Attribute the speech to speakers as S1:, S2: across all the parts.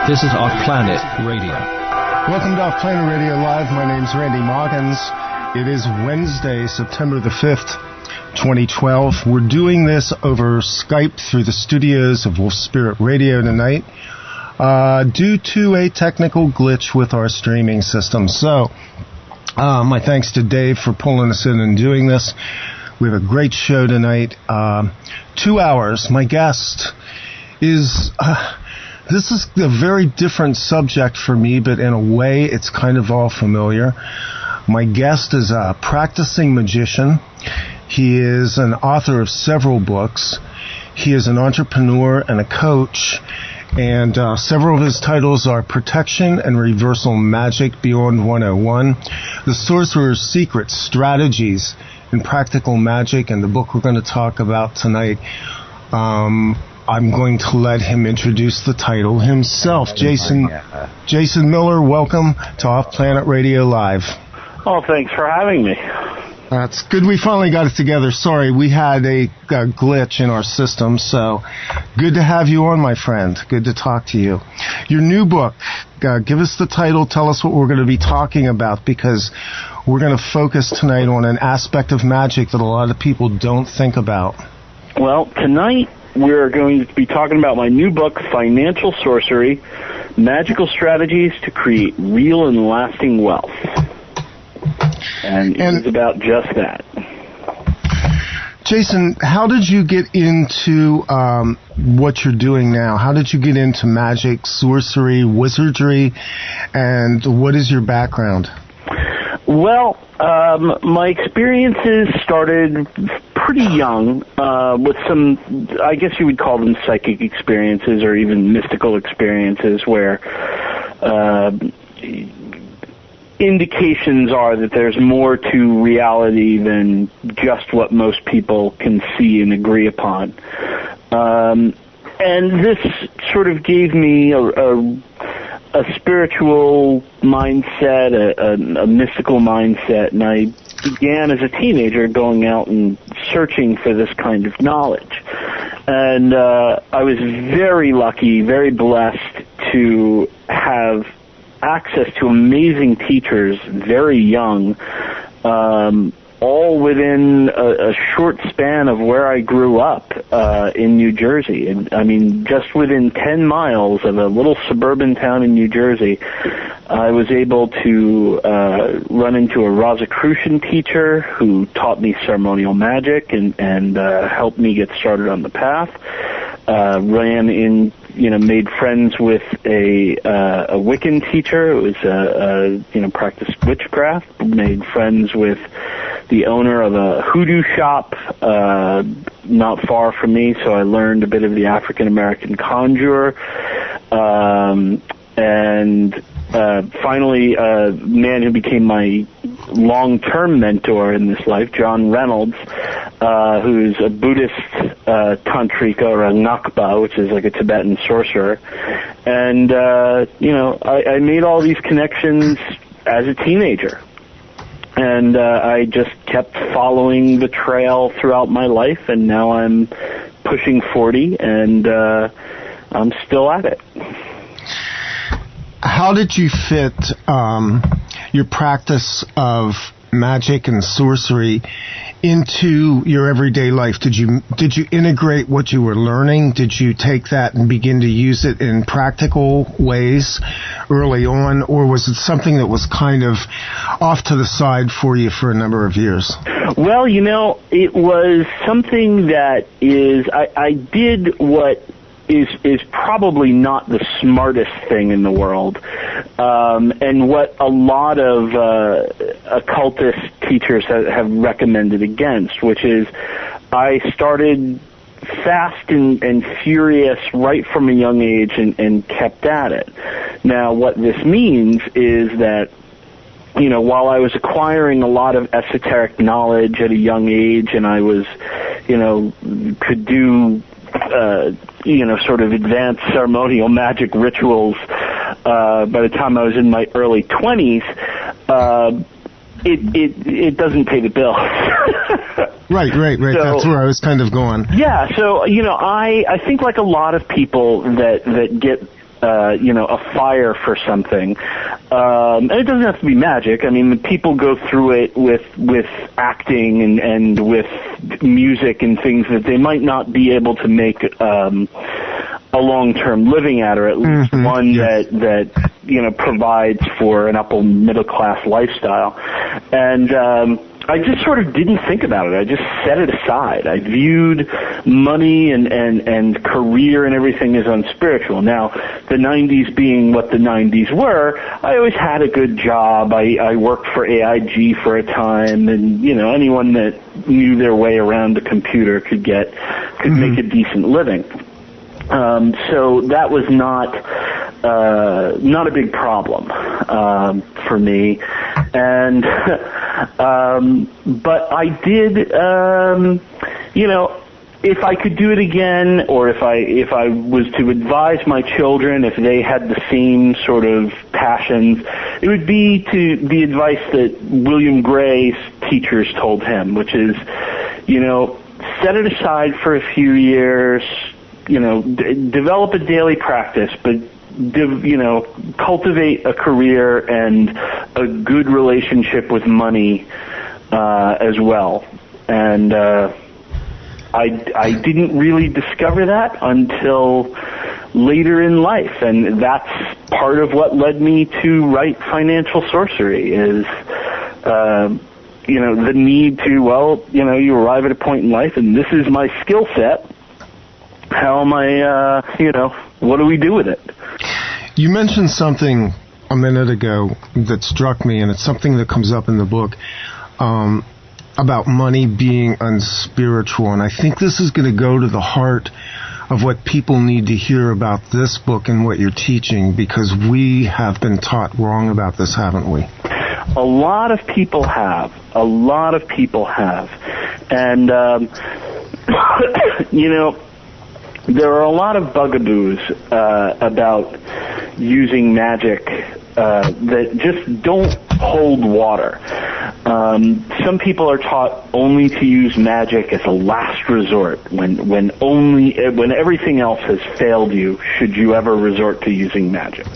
S1: This is Offplanet Radio.
S2: Welcome to Offplanet Radio Live. My name's Randy Moggins. It is Wednesday, September the 5th, 2012. We're doing this over Skype through the studios of Wolf Spirit Radio tonight due to a technical glitch with our streaming system. So, my thanks to Dave for pulling us in and doing this. We have a great show tonight. 2 hours. My guest is... this is a very different subject for me, but in a way it's kind of all familiar. My guest is a practicing magician. He is an author of several books. He is an entrepreneur and a coach. And several of his titles are Protection and Reversal Magic Beyond 101, The Sorcerer's Secret Strategies in Practical Magic, and the book we're going to talk about tonight. I'm going to let him introduce the title himself. Jason Miller, welcome to Offplanet Radio Live.
S3: Oh, thanks for having me.
S2: That's good. We finally got it together. Sorry, we had a glitch in our system, so good to have you on, my friend. Good to talk to you. Your new book, give us the title, tell us what we're going to be talking about, because we're going to focus tonight on an aspect of magic that a lot of people don't think about.
S3: Well, tonight we're going to be talking about my new book, Financial Sorcery, Magical Strategies to Create Real and Lasting Wealth. And it's about just that. Jason,
S2: how did you get into what you're doing now? How did you get into magic, sorcery, wizardry, and what is your background?
S3: Well, my experiences started pretty young with some, I guess you would call them psychic experiences or even mystical experiences where indications are that there's more to reality than just what most people can see and agree upon. And this sort of gave me a spiritual mindset, a mystical mindset, and I began as a teenager going out and searching for this kind of knowledge. And I was very lucky, very blessed to have access to amazing teachers very young, all within a short span of where I grew up in New Jersey. And, I mean, just within 10 miles of a little suburban town in New Jersey, I was able to run into a Rosicrucian teacher who taught me ceremonial magic and helped me get started on the path. Made friends with a Wiccan teacher who was practiced witchcraft. Made friends with the owner of a hoodoo shop not far from me, so I learned a bit of the African American conjurer. Finally, a man who became my long-term mentor in this life, John Reynolds, who's a Buddhist tantrika or a ngakpa, which is like a Tibetan sorcerer. And, I made all these connections as a teenager. And I just kept following the trail throughout my life, and now I'm pushing 40, and I'm still at it.
S2: How did you fit your practice of magic and sorcery into your everyday life? Did you integrate what you were learning? Did you take that and begin to use it in practical ways early on, or was it something that was kind of off to the side for you for a number of years?
S3: Well, it was something that I did what is probably not the smartest thing in the world, and what a lot of occultist teachers have recommended against, which is I started fast and furious right from a young age and kept at it. Now, what this means is that while I was acquiring a lot of esoteric knowledge at a young age, and I was, could do sort of advanced ceremonial magic rituals by the time I was in my early 20s, it doesn't pay the bills.
S2: Right. So, that's where I was kind of going.
S3: Yeah, so, I think like a lot of people that get a fire for something. And it doesn't have to be magic. I mean, people go through it with acting and with music and things that they might not be able to make a long-term living at, or at least one that provides for an upper middle-class lifestyle. And I just sort of didn't think about it. I just set it aside. I viewed money and career and everything as unspiritual. Now, the 90s being what the 90s were, I always had a good job. I worked for AIG for a time, and anyone that knew their way around a computer could make a decent living. So that was not a big problem for me, and but I did, if I could do it again, or if I was to advise my children, if they had the same sort of passions, it would be to the advice that William Gray's teachers told him, which is, set it aside for a few years. Develop a daily practice, but cultivate a career and a good relationship with money as well. And I didn't really discover that until later in life, and that's part of what led me to write Financial Sorcery. Is the need to you arrive at a point in life, and this is my skill set. How am I, what do we do with it?
S2: You mentioned something a minute ago that struck me, and it's something that comes up in the book, about money being unspiritual. And I think this is going to go to the heart of what people need to hear about this book and what you're teaching, because we have been taught wrong about this, haven't we?
S3: A lot of people have. And, there are a lot of bugaboos about using magic that just don't hold water. Some people are taught only to use magic as a last resort, when everything else has failed you, should you ever resort to using magic.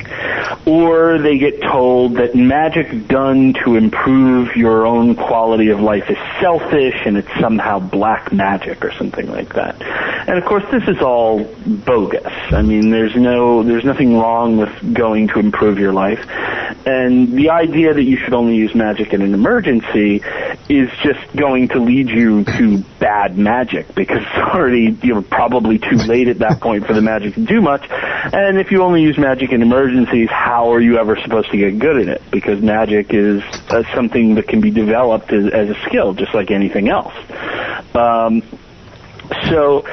S3: Or they get told that magic done to improve your own quality of life is selfish and it's somehow black magic or something like that. And of course, this is all bogus. I mean, there's nothing wrong with going to improve your life. And the idea that you should only use magic in an emergency is just going to lead you to bad magic, because it's already probably too late at that point for the magic to do much. And if you only use magic in emergencies, how are you ever supposed to get good at it? Because magic is something that can be developed as a skill, just like anything else. So,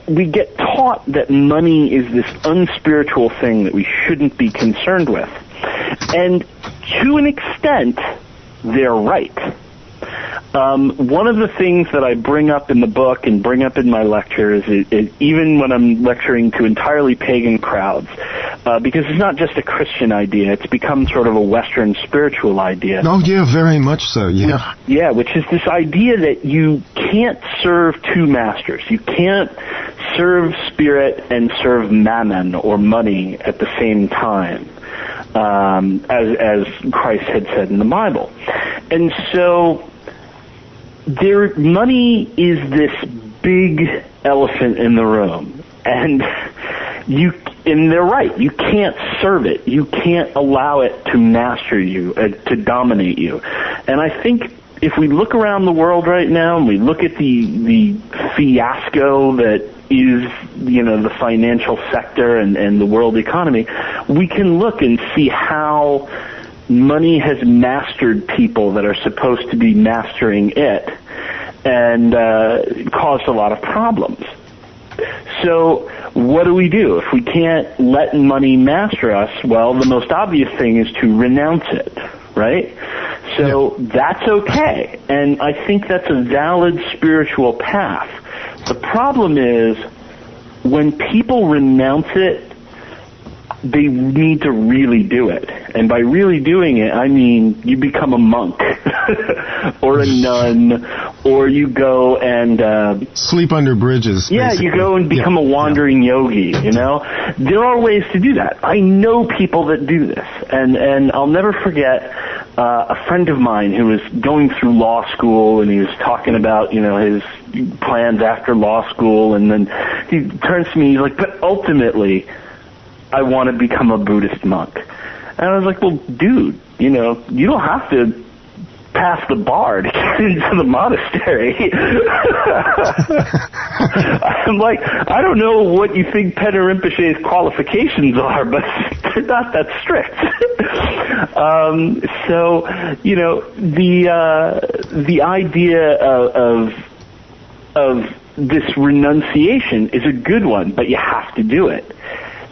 S3: we get taught that money is this unspiritual thing that we shouldn't be concerned with. And to an extent, they're right. One of the things that I bring up in the book and bring up in my lectures is even when I'm lecturing to entirely pagan crowds, because it's not just a Christian idea, it's become sort of a Western spiritual idea.
S2: Oh, yeah, very much so, yeah.
S3: Yeah, which is this idea that you can't serve two masters. You can't serve spirit and serve mammon or money at the same time, as Christ had said in the Bible. And so money is this big elephant in the room, and they're right. You can't serve it. You can't allow it to master you, to dominate you. And I think if we look around the world right now and we look at the fiasco that is, the financial sector and the world economy, we can look and see how money has mastered people that are supposed to be mastering it, and caused a lot of problems. So what do? If we can't let money master us, well, the most obvious thing is to renounce it, right? So that's okay, and I think that's a valid spiritual path. The problem is, when people renounce it, they need to really do it. And by really doing it, I mean you become a monk. or a nun, or you go and
S2: sleep under bridges.
S3: Yeah,
S2: basically.
S3: you go and become a wandering yogi, you know? There are ways to do that. I know people that do this, and I'll never forget a friend of mine who was going through law school, and he was talking about, you know, his plans after law school, and then he turns to me, he's like, but ultimately, I want to become a Buddhist monk. And I was like, well, dude, you know, you don't have to pass the bar to get into the monastery. I'm like, I don't know what you think Pena Rinpoche's qualifications are, but they're not that strict. So, you know, the idea of this renunciation is a good one, but you have to do it.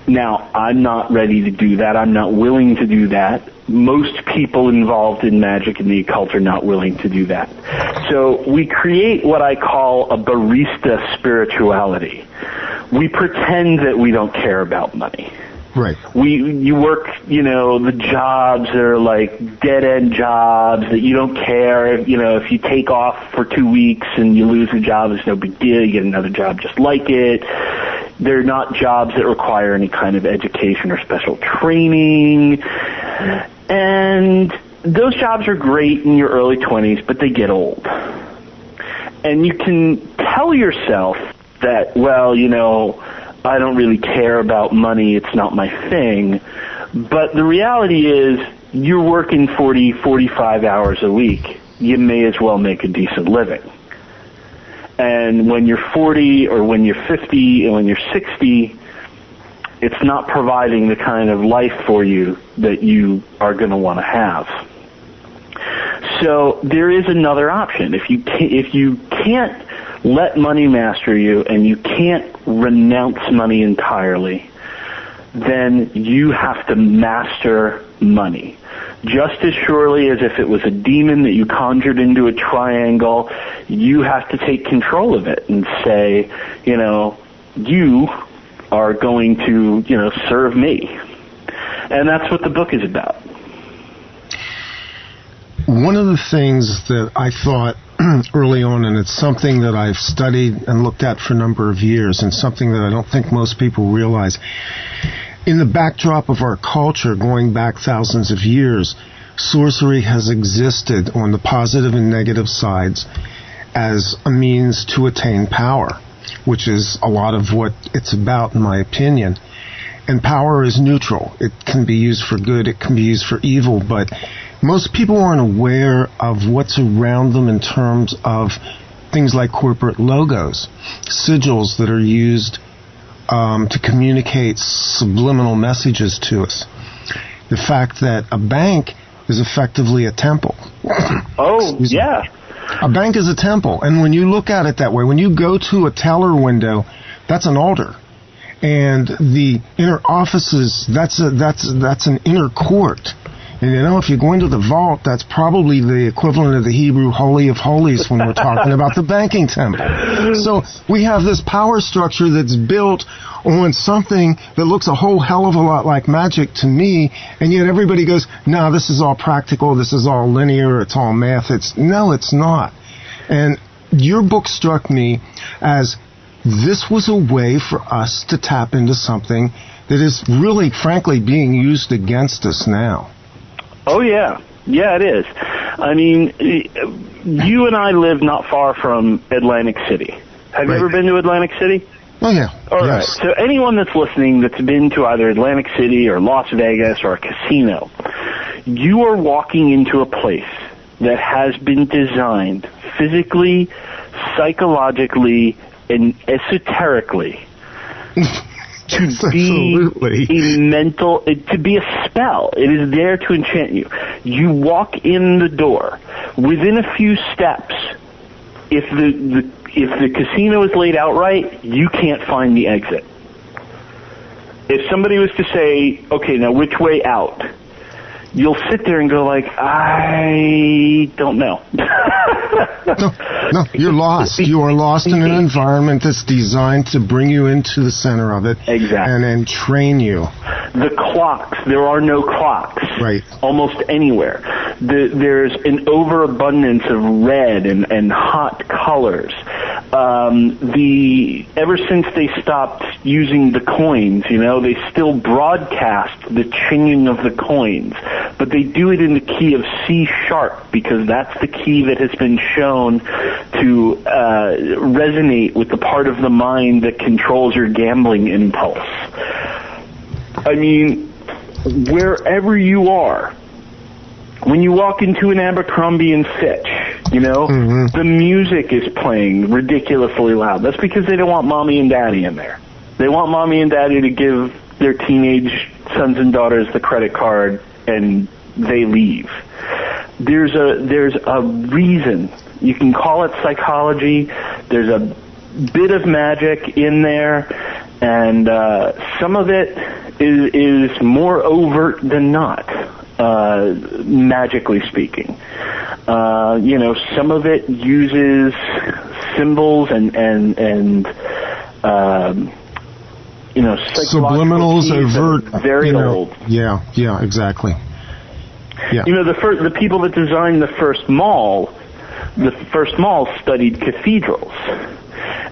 S3: Now, I'm not ready to do that. I'm not willing to do that. Most people involved in magic and the occult are not willing to do that. So we create what I call a barista spirituality. We pretend that we don't care about money.
S2: Right.
S3: You work, you know, the jobs that are like dead-end jobs that you don't care. You know, if you take off for 2 weeks and you lose a job, it's no big deal. You get another job just like it. They're not jobs that require any kind of education or special training. And those jobs are great in your early 20s, but they get old. And you can tell yourself that, well, you know, I don't really care about money, it's not my thing. But the reality is, you're working 40, 45 hours a week. You may as well make a decent living. And when you're 40 or when you're 50 and when you're 60, it's not providing the kind of life for you that you are going to want to have. So there is another option. If you can't let money master you and you can't renounce money entirely, then you have to master money. Just as surely as if it was a demon that you conjured into a triangle, you have to take control of it and say, you know, you are going to, you know, serve me. And that's what the book is about.
S2: One of the things that I thought early on, and it's something that I've studied and looked at for a number of years, and something that I don't think most people realize, in the backdrop of our culture, going back thousands of years, sorcery has existed on the positive and negative sides as a means to attain power, which is a lot of what it's about, in my opinion. And power is neutral. It can be used for good, it can be used for evil, but most people aren't aware of what's around them in terms of things like corporate logos, sigils that are used to communicate subliminal messages to us. The fact that a bank is effectively a temple.
S3: Oh, yeah.
S2: A bank is a temple, and when you look at it that way, when you go to a teller window, that's an altar. And the inner offices, that's an inner court. And you know, if you go into the vault, that's probably the equivalent of the Hebrew Holy of Holies when we're talking about the banking temple. So we have this power structure that's built on something that looks a whole hell of a lot like magic to me, and yet everybody goes, no, this is all practical, this is all linear, it's all math. No, it's not. And your book struck me as this was a way for us to tap into something that is really, frankly, being used against us now.
S3: Oh, yeah. Yeah, it is. I mean, you and I live not far from Atlantic City. Have you ever been to Atlantic City?
S2: Oh, yeah.
S3: All right. So anyone that's listening that's been to either Atlantic City or Las Vegas or a casino, you are walking into a place that has been designed physically, psychologically, and esoterically to be to be a spell. It is there to enchant you. You walk in the door. Within a few steps, if the casino is laid out right, you can't find the exit. If somebody was to say, okay, now which way out? You'll sit there and go like, I don't know.
S2: No, you're lost. You are lost in an environment that's designed to bring you into the center of it.
S3: Exactly.
S2: And then train you.
S3: The clocks, there are no clocks.
S2: Right.
S3: Almost anywhere. There's an overabundance of red and hot colors. Ever since they stopped using the coins, they still broadcast the chinging of the coins, but they do it in the key of C sharp because that's the key that has been shown to resonate with the part of the mind that controls your gambling impulse. I mean, wherever you are, when you walk into an Abercrombie and Fitch, the music is playing ridiculously loud. That's because they don't want mommy and daddy in there. They want mommy and daddy to give their teenage sons and daughters the credit card and they leave. There's a reason. You can call it psychology. There's a bit of magic in there, and some of it is more overt than not, magically speaking. Some of it uses symbols and
S2: subliminals, overt,
S3: very old.
S2: Yeah, exactly. Yeah.
S3: The people that designed the first mall studied cathedrals.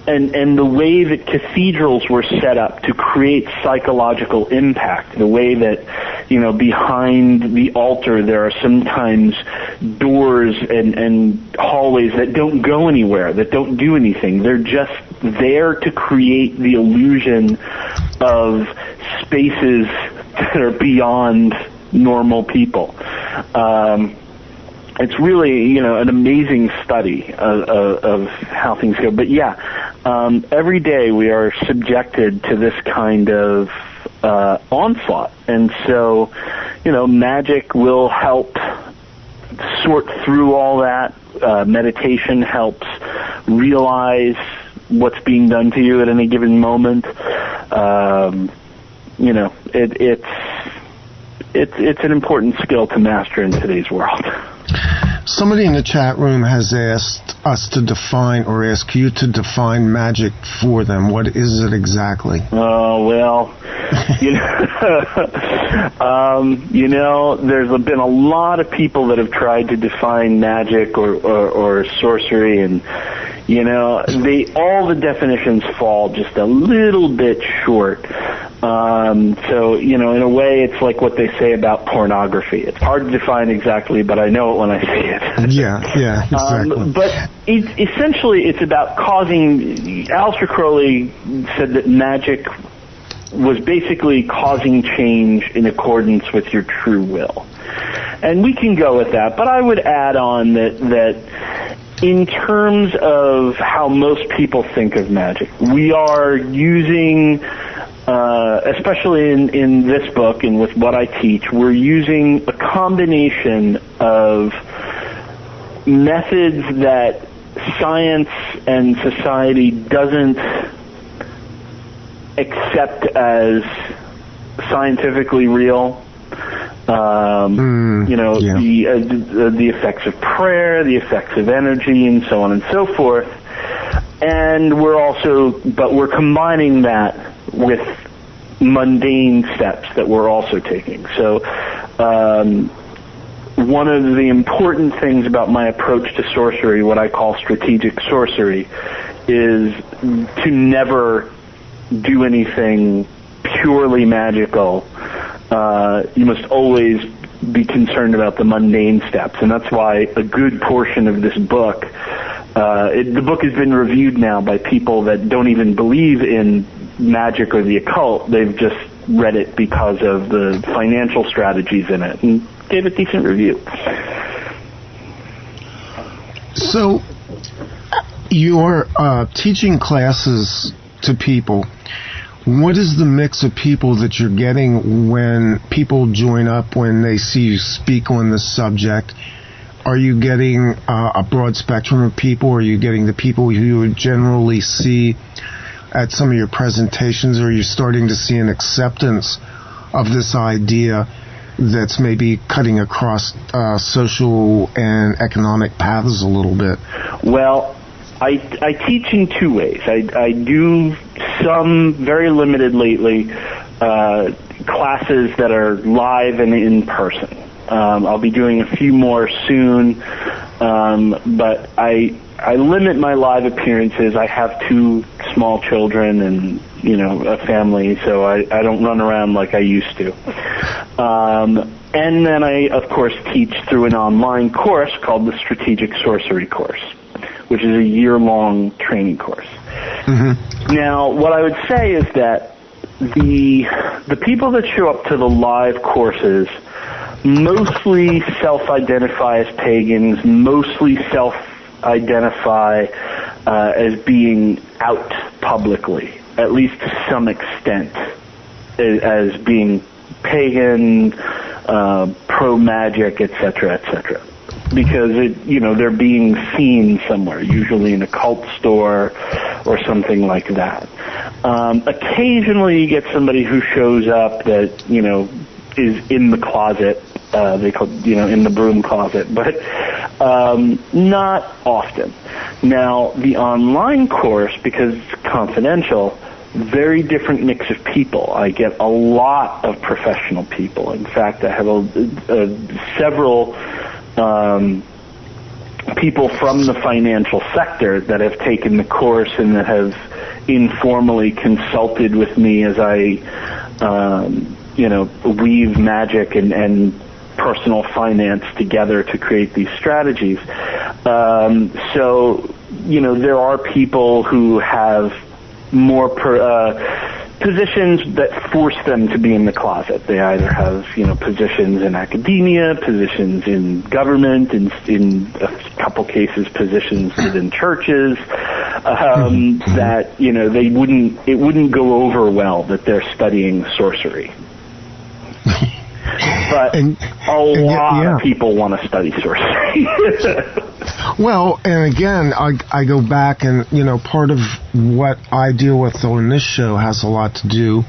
S3: And the way that cathedrals were set up to create psychological impact, the way that, behind the altar there are sometimes doors and hallways that don't go anywhere, that don't do anything. They're just there to create the illusion of spaces that are beyond normal people. It's really, an amazing study of how things go. But every day we are subjected to this kind of onslaught. And so, magic will help sort through all that. Meditation helps realize what's being done to you at any given moment. It's an important skill to master in today's world.
S2: Somebody in the chat room has asked us to define, or ask you to define magic for them. What is it exactly?
S3: Oh, well, there's been a lot of people that have tried to define magic or sorcery, and all the definitions fall just a little bit short. So, in a way, it's like what they say about pornography. It's hard to define exactly, but I know it when I see it.
S2: Yeah, exactly.
S3: But essentially, it's about causing... Aleister Crowley said that magic was basically causing change in accordance with your true will. And we can go with that, but I would add on that in terms of how most people think of magic, we are using... especially in this book and with what I teach, we're using a combination of methods that science and society doesn't accept as scientifically real. The effects of prayer, the effects of energy, and so on and so forth. And we're combining that with mundane steps that we're also taking. So one of the important things about my approach to sorcery, what I call strategic sorcery, is to never do anything purely magical. You must always be concerned about the mundane steps, and that's why a good portion of this book, the book has been reviewed now by people that don't even believe in magic or the occult. They've just read it because of the financial strategies in it and gave a decent review.
S2: So you're teaching classes to people. What is the mix of people that you're getting when people join up, when they see you speak on the subject? Are you getting a broad spectrum of people? Are you getting the people you would generally see at some of your presentations? Or are you starting to see an acceptance of this idea that's maybe cutting across social and economic paths a little bit?
S3: Well, I teach in two ways. I do some very limited lately classes that are live and in person. I'll be doing a few more soon, but I limit my live appearances. I have 2 small children and, a family, so I don't run around like I used to. And then I, of course, teach through an online course called the Strategic Sorcery course, which is a year-long training course. Mm-hmm. Now, what I would say is that the people that show up to the live courses mostly self-identify as pagans, mostly self-identify as being out publicly, at least to some extent, as being pagan, pro-magic, etc., etc. Because they're being seen somewhere, usually in a cult store or something like that. Occasionally, you get somebody who shows up that is in the closet. They call in the broom closet, but not often. Now, the online course, because it's confidential, very different mix of people. I get a lot of professional people. In fact, I have several people from the financial sector that have taken the course and that have informally consulted with me as I, weave magic and personal finance together to create these strategies. So, there are people who have more positions that force them to be in the closet. They either have, positions in academia, positions in government, in a couple cases positions within churches, that, it wouldn't go over well that they're studying sorcery. But a lot of people want to study sorcery.
S2: Well, and again, I go back and, part of what I deal with on this show has a lot to do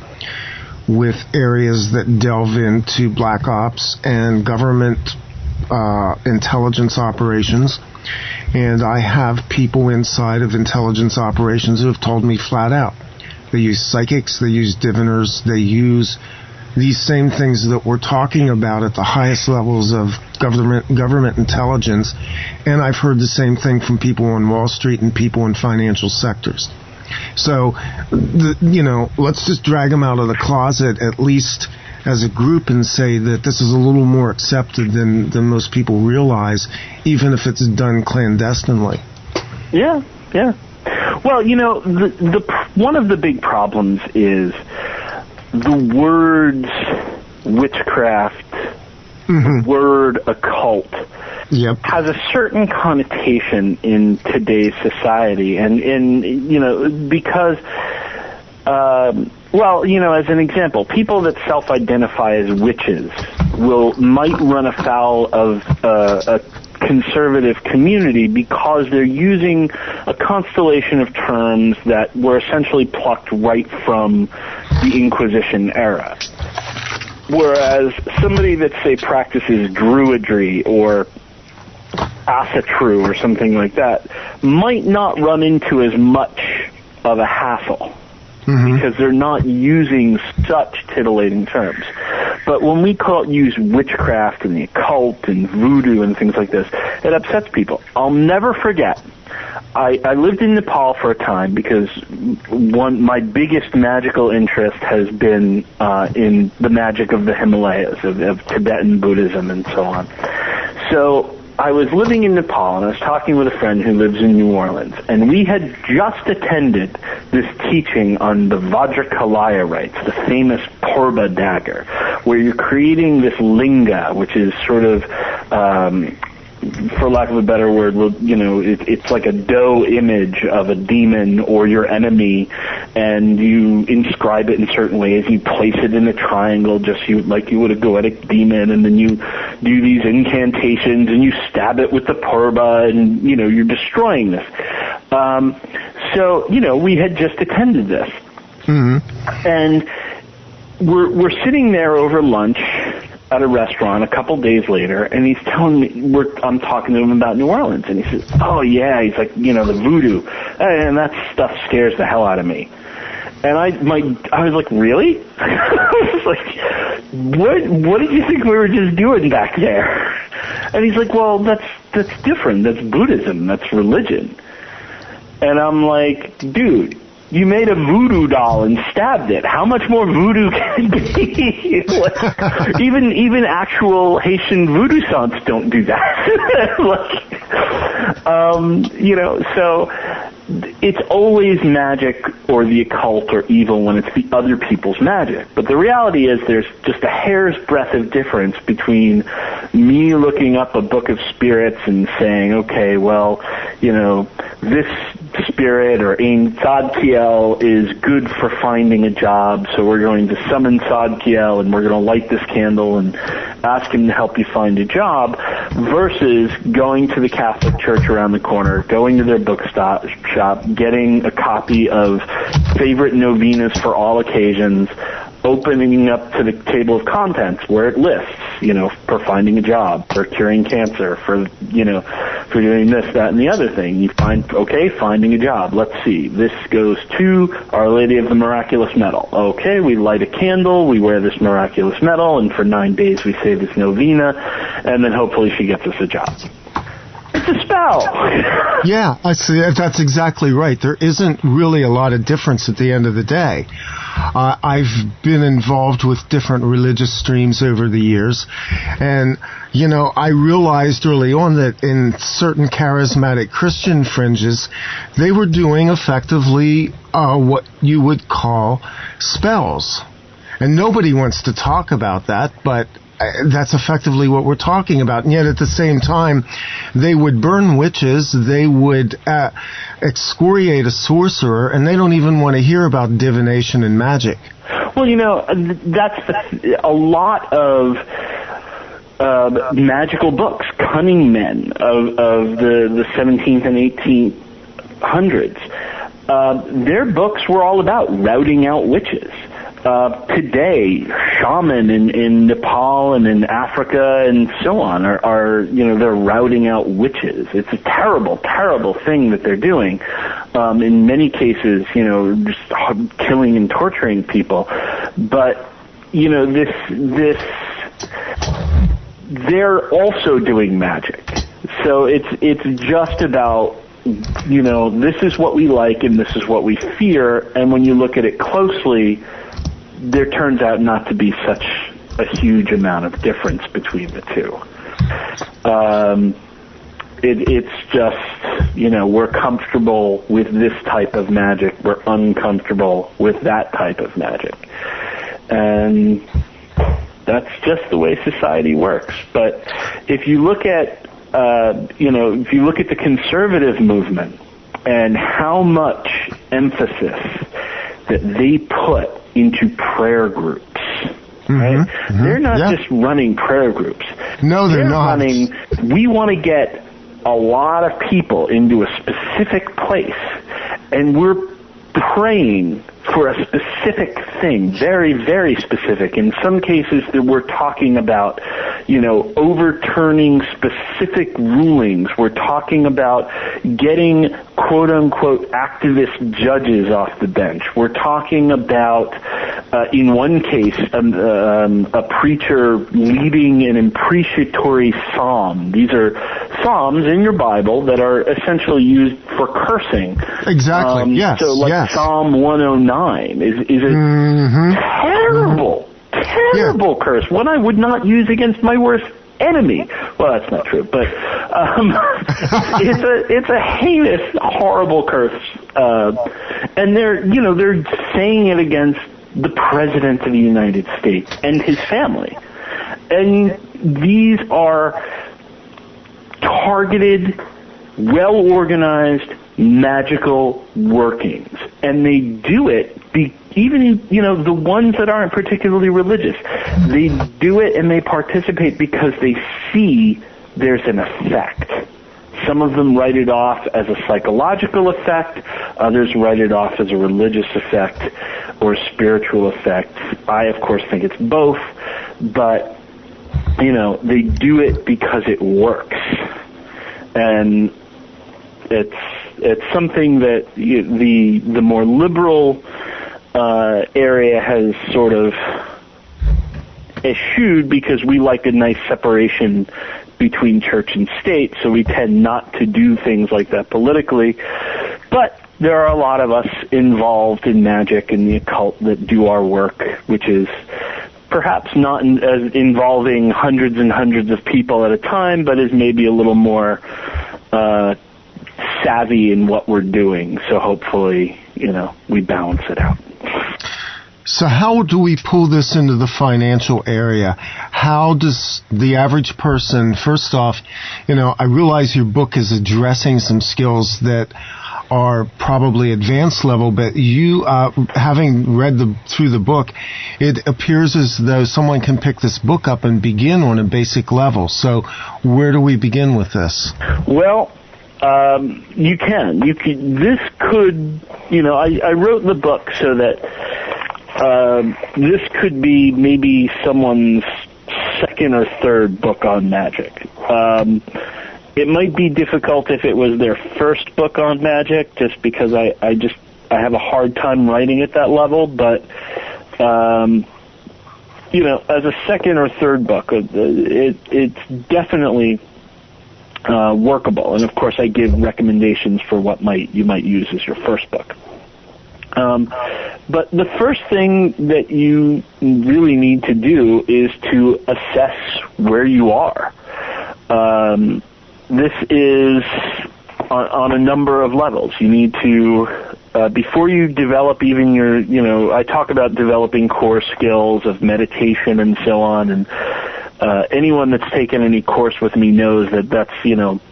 S2: with areas that delve into black ops and government intelligence operations. And I have people inside of intelligence operations who have told me flat out, they use psychics, they use diviners, they use these same things that we're talking about at the highest levels of government intelligence, and I've heard the same thing from people on Wall Street and people in financial sectors. So, let's just drag them out of the closet, at least as a group, and say that this is a little more accepted than most people realize, even if it's done clandestinely.
S3: Yeah. Well, one of the big problems is the words witchcraft, the word occult, has a certain connotation in today's society, and because, as an example, people that self-identify as witches might run afoul of a conservative community because they're using a constellation of terms that were essentially plucked right from the Inquisition era. Whereas somebody that, say, practices druidry or asatru or something like that might not run into as much of a hassle because they're not using such titillating terms. But when we use witchcraft and the occult and voodoo and things like this, it upsets people. I'll never forget, I lived in Nepal for a time because my biggest magical interest has been in the magic of the Himalayas, of Tibetan Buddhism and so on. So I was living in Nepal, and I was talking with a friend who lives in New Orleans, and we had just attended this teaching on the Vajrakalaya rites, the famous Purba dagger, where you're creating this linga, which is sort of, for lack of a better word, it's like a dough image of a demon or your enemy, and you inscribe it in certain ways. You place it in a triangle, like you would a goetic demon, and then you do these incantations, and you stab it with the purba, and you're destroying this. So we had just attended this, and we're sitting there over lunch. at a restaurant a couple days later, and he's telling me, I'm talking to him about New Orleans, and he says, oh yeah, he's like, the voodoo, and that stuff scares the hell out of me. And I was like, really? I was like, what did you think we were just doing back there? And he's like, well, that's different. That's Buddhism. That's religion. And I'm like, dude, you made a voodoo doll and stabbed it. How much more voodoo can it be? Like, even actual Haitian voodoo saints don't do that. So it's always magic or the occult or evil when it's the other people's magic. But the reality is there's just a hair's breadth of difference between me looking up a book of spirits and saying, okay, well, this spirit or Ain Tzadkiel is good for finding a job, so we're going to summon Tzadkiel and we're going to light this candle and ask him to help you find a job, versus going to the Catholic church around the corner, going to their bookshop, getting a copy of favorite novenas for all occasions, opening up to the table of contents where it lists, for finding a job, for curing cancer, for doing this, that, and the other thing. You find, okay, finding a job. Let's see. This goes to Our Lady of the Miraculous Medal. Okay, we light a candle, we wear this miraculous medal, and for 9 days we say this novena, and then hopefully she gets us a job. It's a spell.
S2: Yeah, I see. That's exactly right. There isn't really a lot of difference at the end of the day. I've been involved with different religious streams over the years, and, I realized early on that in certain charismatic Christian fringes, they were doing effectively what you would call spells. And nobody wants to talk about that, but that's effectively what we're talking about. And yet at the same time, they would burn witches, they would excoriate a sorcerer, and they don't even want to hear about divination and magic.
S3: Well, that's a lot of magical books, cunning men of the 17th and 1800s. Their books were all about routing out witches. Today, shaman in Nepal and in Africa and so on are they're routing out witches. It's a terrible, terrible thing that they're doing. In many cases, just killing and torturing people. But, they're also doing magic. So it's just about, this is what we like and this is what we fear. And when you look at it closely, there turns out not to be such a huge amount of difference between the two. It's just, we're comfortable with this type of magic. We're uncomfortable with that type of magic. And that's just the way society works. But if you look at, if you look at the conservative movement and how much emphasis that they put into prayer groups, right? Mm-hmm. They're not just running prayer groups.
S2: No, they're not.
S3: We want to get a lot of people into a specific place, and we're praying for a specific thing, very, very specific. In some cases, we're talking about, overturning specific rulings. We're talking about getting quote-unquote activist judges off the bench. We're talking about, in one case, a preacher leading an imprecatory psalm. These are psalms in your Bible that are essentially used for cursing.
S2: Exactly, yes.
S3: So like Psalm 109 is a terrible curse, one I would not use against my worst enemy. Well, that's not true, but it's a heinous, horrible curse, and they're saying it against the President of the United States and his family, and these are targeted, well-organized, magical workings, and they do it even the ones that aren't particularly religious, they do it and they participate because they see there's an effect. Some of them write it off as a psychological effect, others write it off as a religious effect or a spiritual effect. I, of course, think it's both, but they do it because it works, and it's something that the more liberal area has sort of eschewed, because we like a nice separation between church and state, so we tend not to do things like that politically. But there are a lot of us involved in magic and the occult that do our work, which is perhaps not as involving hundreds and hundreds of people at a time, but is maybe a little more savvy in what we're doing. So hopefully, we balance it out.
S2: So how do we pull this into the financial area? How does the average person, first off, I realize your book is addressing some skills that are probably advanced level, but you, having read through the book, it appears as though someone can pick this book up and begin on a basic level. So where do we begin with this?
S3: Well, you can. This could, I wrote the book so that this could be maybe someone's second or third book on magic. It might be difficult if it was their first book on magic, just because I have a hard time writing at that level. But as a second or third book, it's definitely workable. And of course, I give recommendations for what you might use as your first book. But the first thing that you really need to do is to assess where you are. This is on a number of levels. You need to, before you develop even I talk about developing core skills of meditation and so on, and anyone that's taken any course with me knows that that's,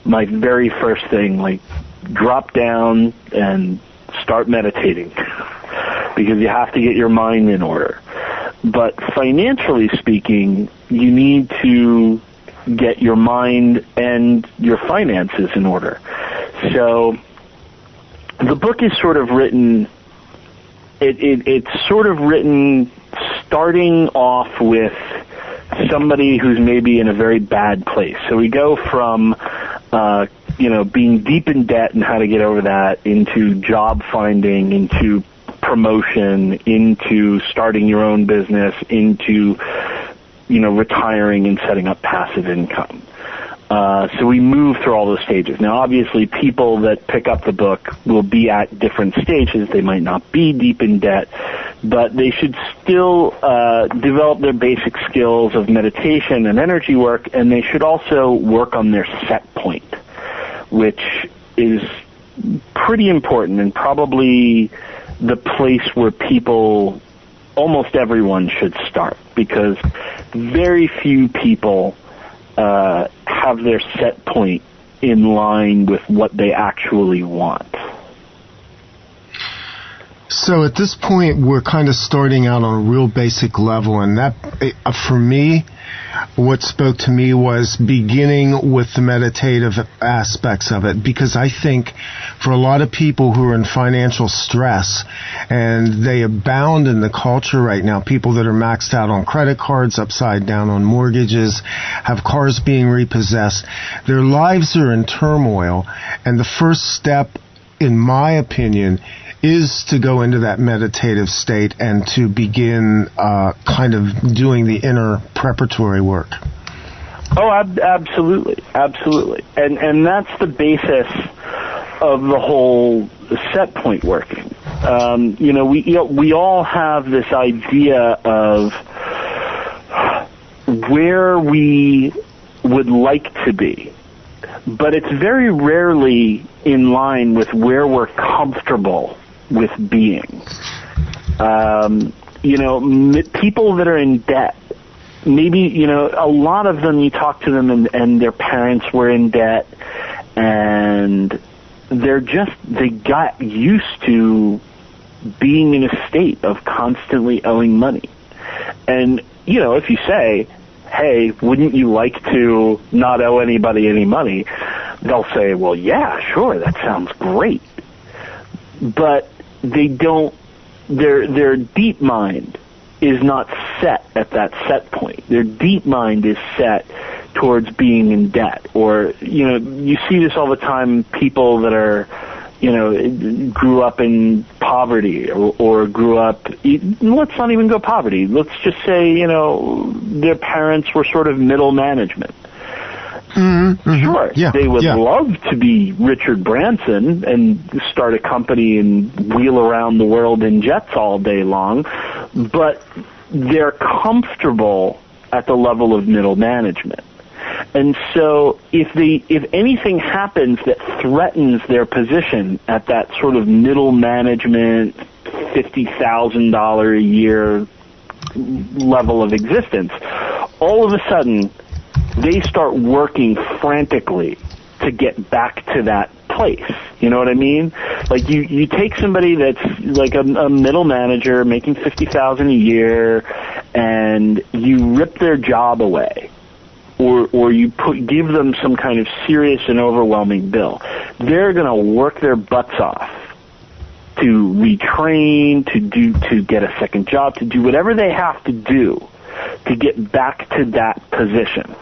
S3: my very first thing, like drop down and start meditating, because you have to get your mind in order. But financially speaking, you need to get your mind and your finances in order. So the book is sort of written, it's sort of written starting off with somebody who's maybe in a very bad place. So we go from being deep in debt and how to get over that, into job finding, into promotion, into starting your own business, into retiring and setting up passive income. So we move through all those stages. Now, obviously, people that pick up the book will be at different stages. They might not be deep in debt, but they should still develop their basic skills of meditation and energy work, and they should also work on their set point, which is pretty important and probably the place where almost everyone should start, because very few people have their set point in line with what they actually want.
S2: So at this point, we're kind of starting out on a real basic level, and that, for me, what spoke to me was beginning with the meditative aspects of it, because I think for a lot of people who are in financial stress, and they abound in the culture right now, people that are maxed out on credit cards, upside down on mortgages, have cars being repossessed, their lives are in turmoil, and the first step, in my opinion, is to go into that meditative state and to begin kind of doing the inner preparatory work.
S3: Oh, absolutely, absolutely, and that's the basis of the whole set point working. We all have this idea of where we would like to be, but it's very rarely in line with where we're comfortable with being. People that are in debt, maybe, a lot of them, you talk to them and their parents were in debt, and they got used to being in a state of constantly owing money. And, if you say, hey, wouldn't you like to not owe anybody any money? They'll say, well, yeah, sure, that sounds great. But they don't, their deep mind is not set at that set point. Their deep mind is set towards being in debt. Or, you see this all the time, people that are, grew up in poverty or grew up, let's not even go poverty. Let's just say, their parents were sort of middle management. Sure, they would love to be Richard Branson and start a company and wheel around the world in jets all day long, but they're comfortable at the level of middle management. And so if anything happens that threatens their position at that sort of middle management, $50,000 a year level of existence, all of a sudden they start working frantically to get back to that place. You know what I mean? Like you take somebody that's like a middle manager making $50,000 a year, and you rip their job away, or you give them some kind of serious and overwhelming bill. They're going to work their butts off to retrain, to get a second job, to do whatever they have to do to get back to that position.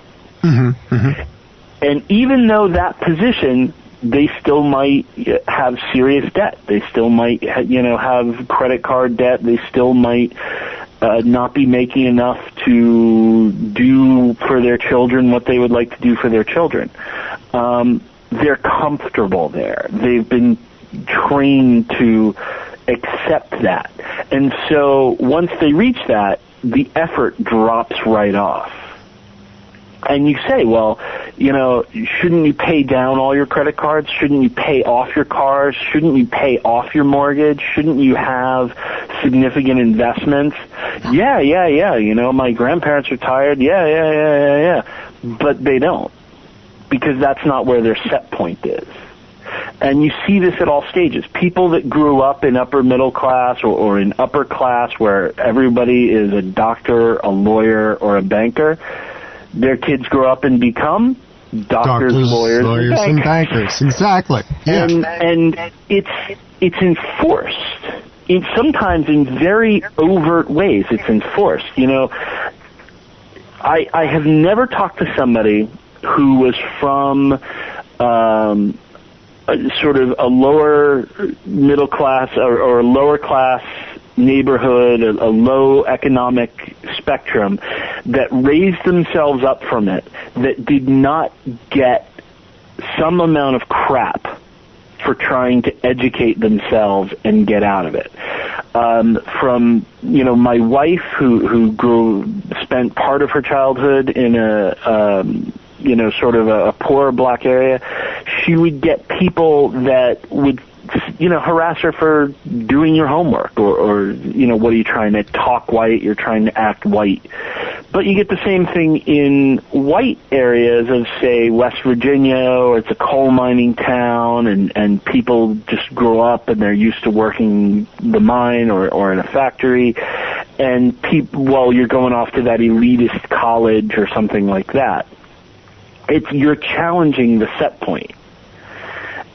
S3: And even though that position, they still might have serious debt. They still might, have credit card debt. They still might not be making enough to do for their children what they would like to do for their children. They're comfortable there. They've been trained to accept that. And so once they reach that, the effort drops right off. And you say, well, shouldn't you pay down all your credit cards? Shouldn't you pay off your cars? Shouldn't you pay off your mortgage? Shouldn't you have significant investments? Yeah. My grandparents retired. Yeah. But they don't, because that's not where their set point is. And you see this at all stages. People that grew up in upper middle class or in upper class where everybody is a doctor, a lawyer, or a banker, their kids grow up and become doctors, lawyers and bankers.
S2: Exactly. Yeah.
S3: And it's enforced. Sometimes in very overt ways it's enforced. I have never talked to somebody who was from sort of a lower middle class or a lower class neighborhood, a low economic spectrum, that raised themselves up from it, that did not get some amount of crap for trying to educate themselves and get out of it. From my wife, who spent part of her childhood in a sort of a poor black area, she would get people that would harass her for doing your homework, or what are you trying to talk white? You're trying to act white. But you get the same thing in white areas of, say, West Virginia, or it's a coal mining town, and people just grow up and they're used to working the mine or in a factory, and you're going off to that elitist college or something like that. You're challenging the set point,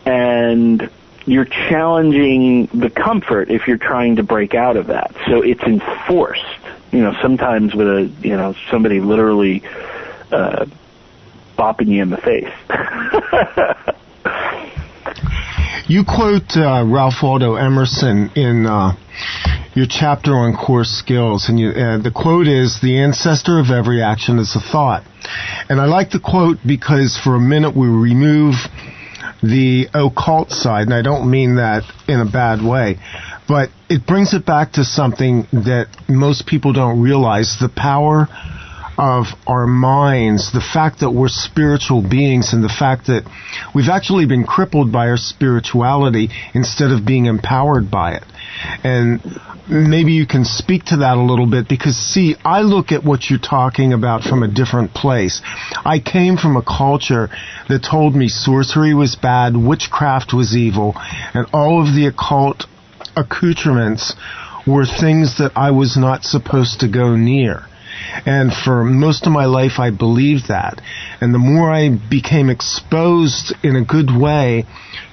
S3: and you're challenging the comfort if you're trying to break out of that. So it's enforced, sometimes with somebody literally bopping you in the face.
S2: You quote Ralph Waldo Emerson in your chapter on core skills, and the quote is, "The ancestor of every action is a thought." And I like the quote because for a minute we remove the occult side, and I don't mean that in a bad way, but it brings it back to something that most people don't realize: the power of our minds, the fact that we're spiritual beings, and the fact that we've actually been crippled by our spirituality instead of being empowered by it. And maybe you can speak to that a little bit, because, see, I look at what you're talking about from a different place. I came from a culture that told me sorcery was bad, witchcraft was evil, and all of the occult accoutrements were things that I was not supposed to go near. And for most of my life, I believed that. And the more I became exposed in a good way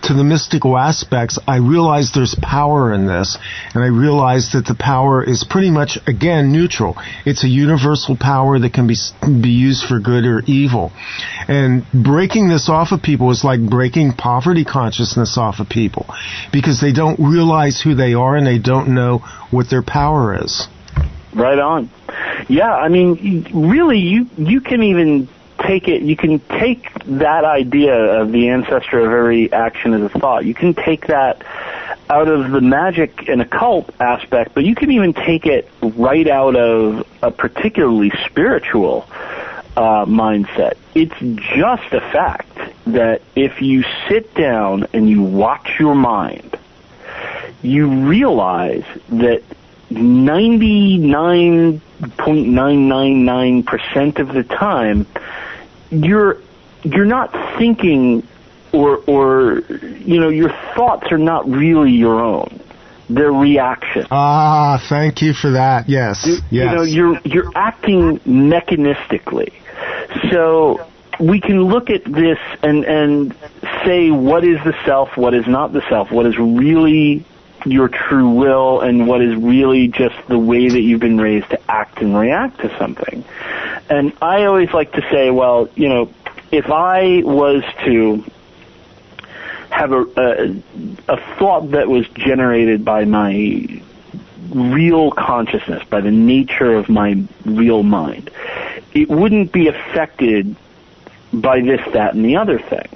S2: to the mystical aspects, I realized there's power in this. And I realized that the power is pretty much, again, neutral. It's a universal power that can be used for good or evil. And breaking this off of people is like breaking poverty consciousness off of people, because they don't realize who they are and they don't know what their power is.
S3: Right on. Yeah, I mean, really, you can even take it, you can take that idea of the ancestor of every action as a thought, you can take that out of the magic and occult aspect, but you can even take it right out of a particularly spiritual mindset. It's just a fact that if you sit down and you watch your mind, you realize that 99.999% of the time, you're not thinking, or your thoughts are not really your own. They're reaction.
S2: Ah, thank you for that. Yes, yes.
S3: You're acting mechanistically. So we can look at this and say what is the self, what is not the self, what is really your true will, and what is really just the way that you've been raised to act and react to something. And I always like to say, well, if I was to have a thought that was generated by my real consciousness, by the nature of my real mind, it wouldn't be affected by this, that, and the other thing.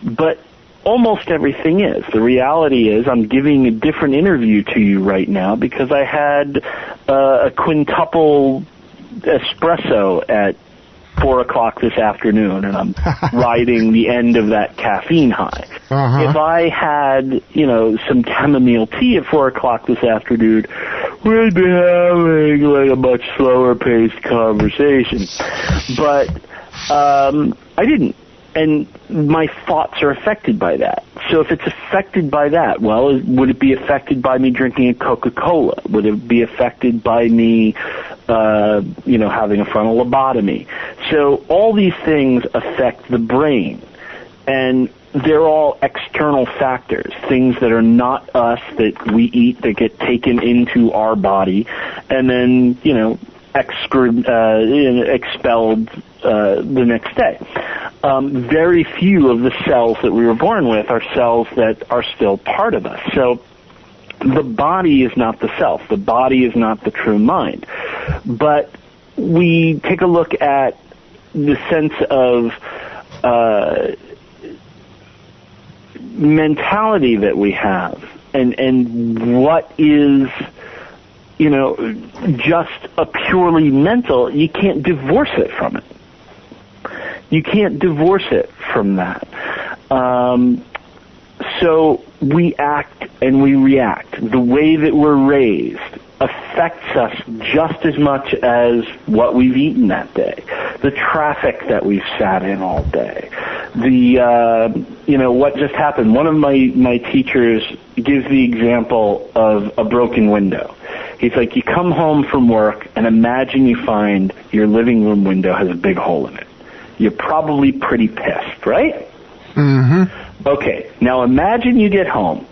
S3: But almost everything is. The reality is I'm giving a different interview to you right now because I had a quintuple espresso at 4 o'clock this afternoon, and I'm riding the end of that caffeine high. Uh-huh. If I had, some chamomile tea at 4 o'clock this afternoon, we'd be having like a much slower paced conversation. But I didn't. And my thoughts are affected by that. So if it's affected by that, well, would it be affected by me drinking a Coca-Cola? Would it be affected by me, having a frontal lobotomy? So all these things affect the brain. And they're all external factors, things that are not us, that we eat, that get taken into our body, and then, expelled the next day. Very few of the cells that we were born with are cells that are still part of us. So the body is not the self. The body is not the true mind. But we take a look at the sense of mentality that we have, and what is just a purely mental. You can't divorce it from it. You can't divorce it from that. So we act and we react. The way that we're raised affects us just as much as what we've eaten that day, the traffic that we've sat in all day, what just happened. One of my teachers gives the example of a broken window. He's like, you come home from work and imagine you find your living room window has a big hole in it. You're probably pretty pissed, right? Mm-hmm. Okay, now imagine you get home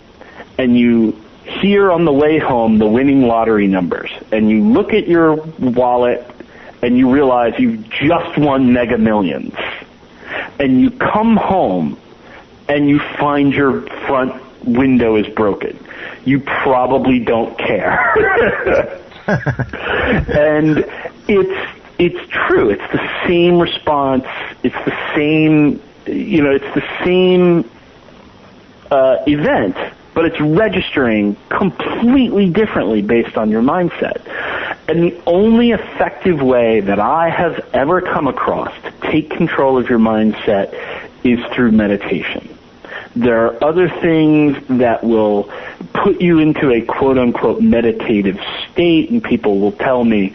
S3: and you hear on the way home the winning lottery numbers, and you look at your wallet and you realize you've just won Mega Millions. And you come home and you find your front window is broken. You probably don't care. And it's true. It's the same response. It's the same, event, but it's registering completely differently based on your mindset. And the only effective way that I have ever come across to take control of your mindset is through meditation. There are other things that will put you into a quote-unquote meditative state, and people will tell me,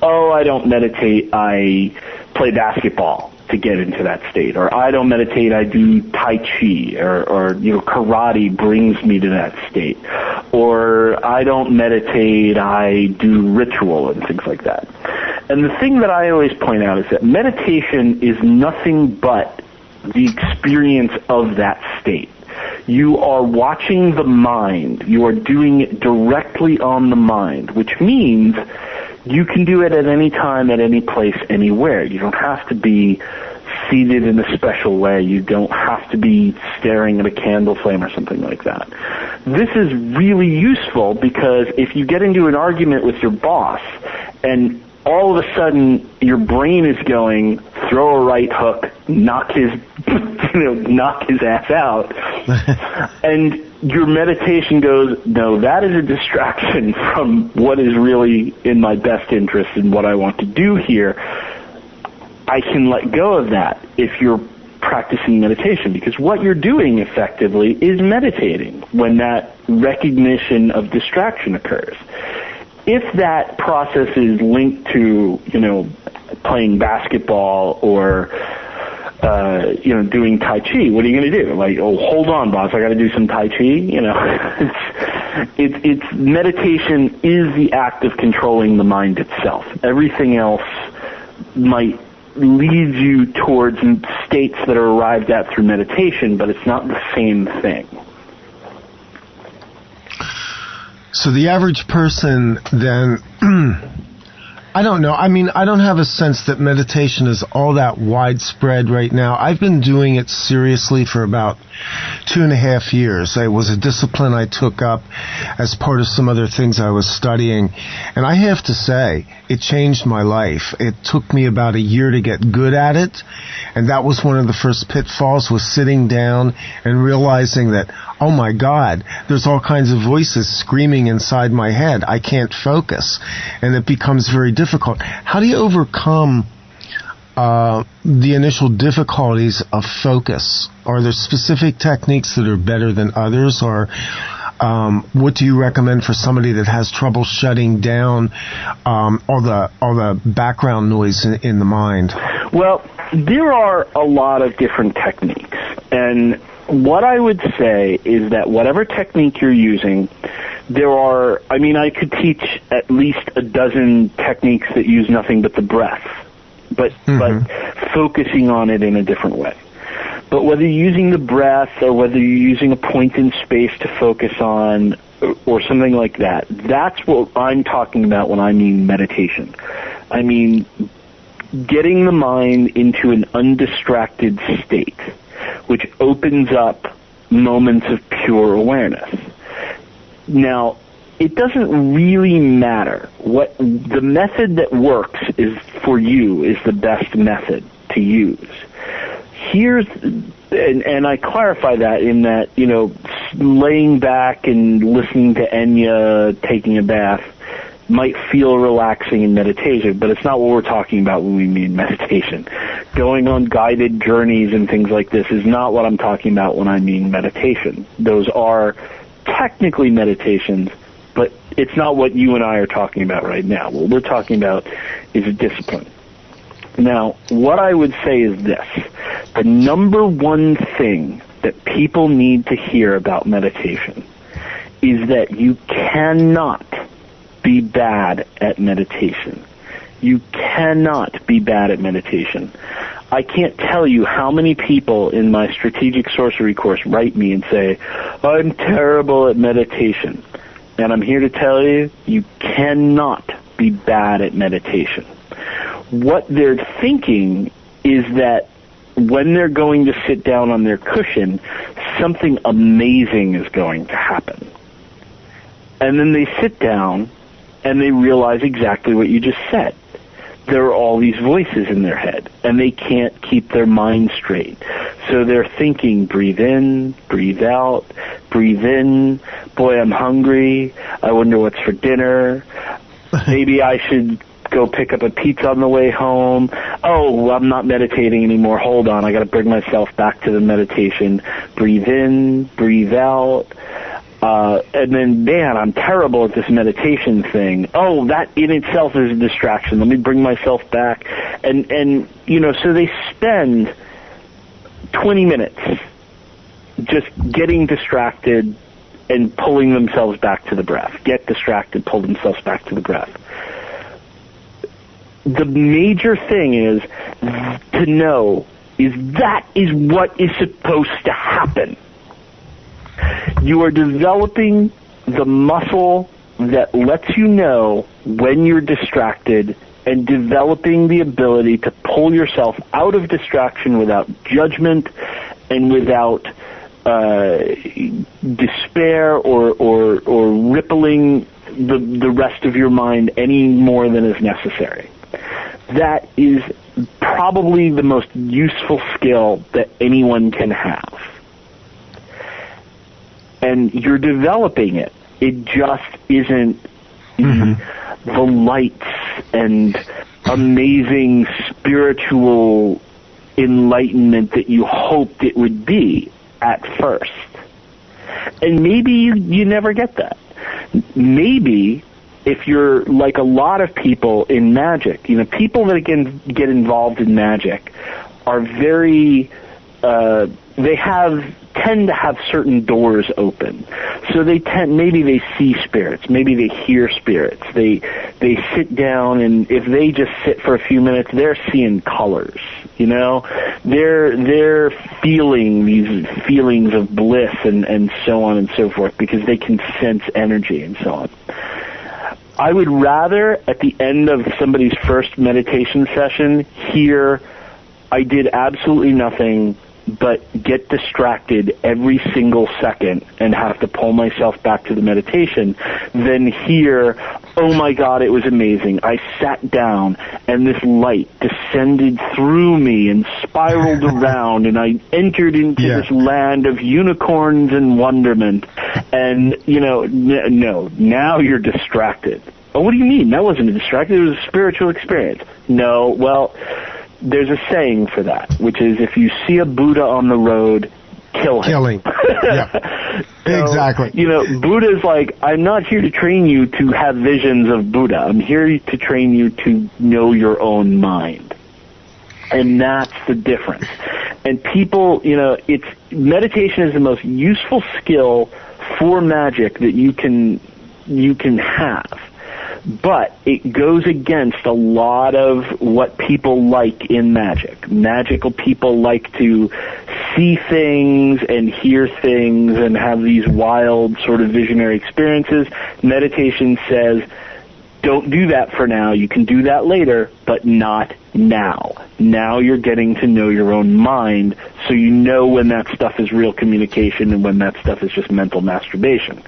S3: oh, I don't meditate, I play basketball to get into that state, or I don't meditate, I do Tai Chi, or karate brings me to that state, or I don't meditate, I do ritual and things like that. And the thing that I always point out is that meditation is nothing but the experience of that state. You are watching the mind. You are doing it directly on the mind, which means you can do it at any time, at any place, anywhere. You don't have to be seated in a special way. You don't have to be staring at a candle flame or something like that. This is really useful because if you get into an argument with your boss and all of a sudden your brain is going, throw a right hook, knock his ass out, and your meditation goes, no, that is a distraction from what is really in my best interest and what I want to do here. I can let go of that if you're practicing meditation, because what you're doing effectively is meditating when that recognition of distraction occurs. If that process is linked to, playing basketball or, doing Tai Chi, what are you going to do? Like, oh, hold on, boss, I got to do some Tai Chi? It's meditation is the act of controlling the mind itself. Everything else might lead you towards states that are arrived at through meditation, but it's not the same thing.
S2: So the average person then, I don't know. I mean, I don't have a sense that meditation is all that widespread right now. I've been doing it seriously for about 2.5 years. It was a discipline I took up as part of some other things I was studying. And I have to say, it changed my life. It took me about a year to get good at it. And that was one of the first pitfalls, was sitting down and realizing that, oh my God, there's all kinds of voices screaming inside my head. I can't focus. And it becomes very difficult. How do you overcome the initial difficulties of focus? Are there specific techniques that are better than others, or what do you recommend for somebody that has trouble shutting down all the background noise in the mind?
S3: Well, there are a lot of different techniques, and what I would say is that whatever technique you're using, I could teach at least a dozen techniques that use nothing but the breath, but focusing on it in a different way. But whether you're using the breath or whether you're using a point in space to focus on or something like that, that's what I'm talking about when I mean meditation. I mean getting the mind into an undistracted state, which opens up moments of pure awareness. Now, it doesn't really matter what the method that works is for you is the best method to use. And I clarify that in that, laying back and listening to Enya, taking a bath, might feel relaxing in meditation, but it's not what we're talking about when we mean meditation. Going on guided journeys and things like this is not what I'm talking about when I mean meditation. Those are technically meditations, but it's not what you and I are talking about right now. What we're talking about is a discipline. Now, what I would say is this. The number one thing that people need to hear about meditation is that you cannot be bad at meditation. You cannot be bad at meditation. I can't tell you how many people in my strategic sorcery course write me and say, I'm terrible at meditation. And I'm here to tell you, you cannot be bad at meditation. What they're thinking is that when they're going to sit down on their cushion, something amazing is going to happen. And then they sit down and they realize exactly what you just said. There are all these voices in their head, and they can't keep their mind straight. So they're thinking, breathe in, breathe out, breathe in, boy, I'm hungry, I wonder what's for dinner, maybe I should go pick up a pizza on the way home, oh, I'm not meditating anymore, hold on, I got to bring myself back to the meditation, breathe in, breathe out, and then, man, I'm terrible at this meditation thing. Oh, that in itself is a distraction. Let me bring myself back. And so they spend 20 minutes just getting distracted and pulling themselves back to the breath. Get distracted, pull themselves back to the breath. the major thing is to know is that is what is supposed to happen. You are developing the muscle that lets you know when you're distracted and developing the ability to pull yourself out of distraction without judgment and without despair or rippling the rest of your mind any more than is necessary. That is probably the most useful skill that anyone can have. And you're developing it. It just isn't the lights and amazing spiritual enlightenment that you hoped it would be at first. And maybe you never get that. Maybe if you're like a lot of people in magic, people that get involved in magic are very, tend to have certain doors open. So maybe they see spirits, maybe they hear spirits. They sit down, and if they just sit for a few minutes, they're seeing colors. They're feeling these feelings of bliss and so on and so forth because they can sense energy and so on. I would rather, at the end of somebody's first meditation session, hear, I did absolutely nothing but get distracted every single second and have to pull myself back to the meditation, than hear, oh my God, it was amazing. I sat down and this light descended through me and spiraled around and I entered into this land of unicorns and wonderment. And, no, now you're distracted. Oh, what do you mean? That wasn't a distraction. It was a spiritual experience. No, well, there's a saying for that, which is if you see a Buddha on the road, kill him.
S2: Killing. Yeah.
S3: So,
S2: exactly.
S3: Buddha's like, I'm not here to train you to have visions of Buddha. I'm here to train you to know your own mind. And that's the difference. And people, meditation is the most useful skill for magic that you can have. But it goes against a lot of what people like in magic. Magical people like to see things and hear things and have these wild sort of visionary experiences. Meditation says, don't do that for now. You can do that later, but not now. Now you're getting to know your own mind, so you know when that stuff is real communication and when that stuff is just mental masturbation.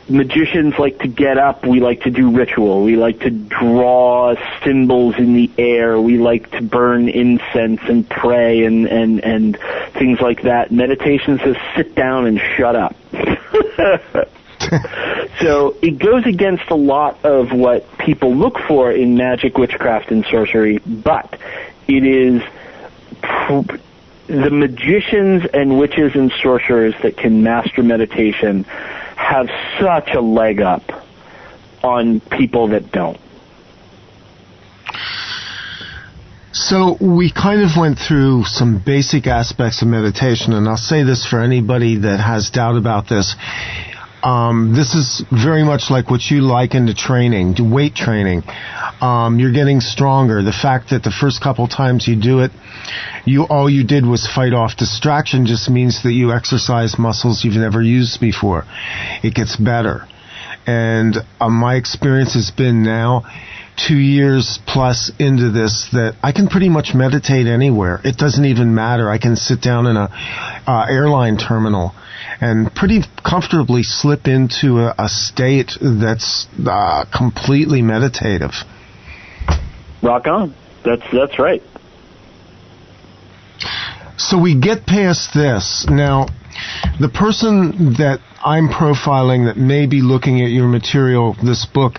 S3: Magicians like to get up. We like to do ritual. We like to draw symbols in the air. We like to burn incense and pray and things like that. Meditation says sit down and shut up. So it goes against a lot of what people look for in magic, witchcraft, and sorcery, but it is the magicians and witches and sorcerers that can master meditation have such a leg up on people that don't.
S2: So we kind of went through some basic aspects of meditation, and I'll say this for anybody that has doubt about this. This is very much like what you liken to training, to weight training. You're getting stronger. The fact that the first couple times you do it, all you did was fight off distraction just means that you exercise muscles you've never used before. It gets better. And my experience has been now 2 years plus into this that I can pretty much meditate anywhere. It doesn't even matter. I can sit down in a airline terminal and pretty comfortably slip into a state that's completely meditative.
S3: Rock on. That's right.
S2: So we get past this. Now, the person that I'm profiling that may be looking at your material, this book,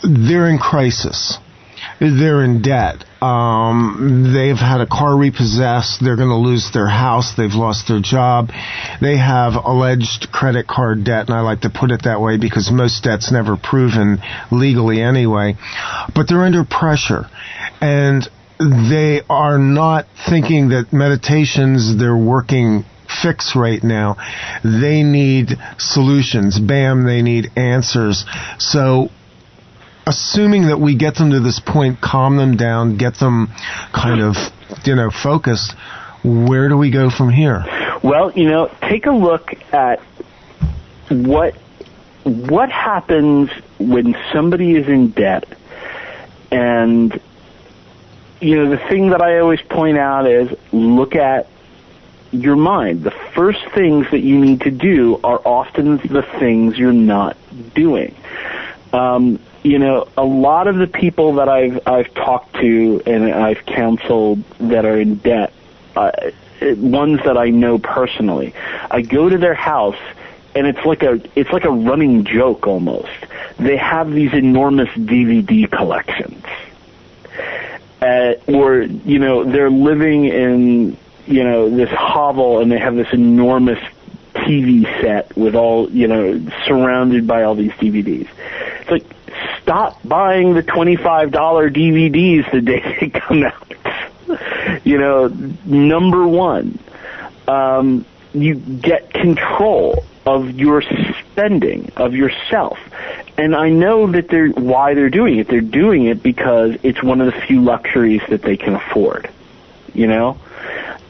S2: they're in crisis. They're in debt. They've had a car repossessed. They're going to lose their house. They've lost their job. They have alleged credit card debt, and I like to put it that way because most debt's never proven legally anyway. But they're under pressure, and they are not thinking that meditation's their working fix right now. They need solutions. Bam, they need answers. So assuming that we get them to this point, calm them down, get them kind of, focused, where do we go from here?
S3: Well, take a look at what happens when somebody is in debt. And, the thing that I always point out is look at your mind. The first things that you need to do are often the things you're not doing. A lot of the people that I've talked to and I've counseled that are in debt, ones that I know personally, I go to their house and it's like a running joke almost. They have these enormous DVD collections, or they're living in this hovel and they have this enormous TV set with all surrounded by all these DVDs. It's like, stop buying the $25 DVDs the day they come out. Number one, you get control of your spending, of yourself. And I know that why they're doing it. They're doing it because it's one of the few luxuries that they can afford,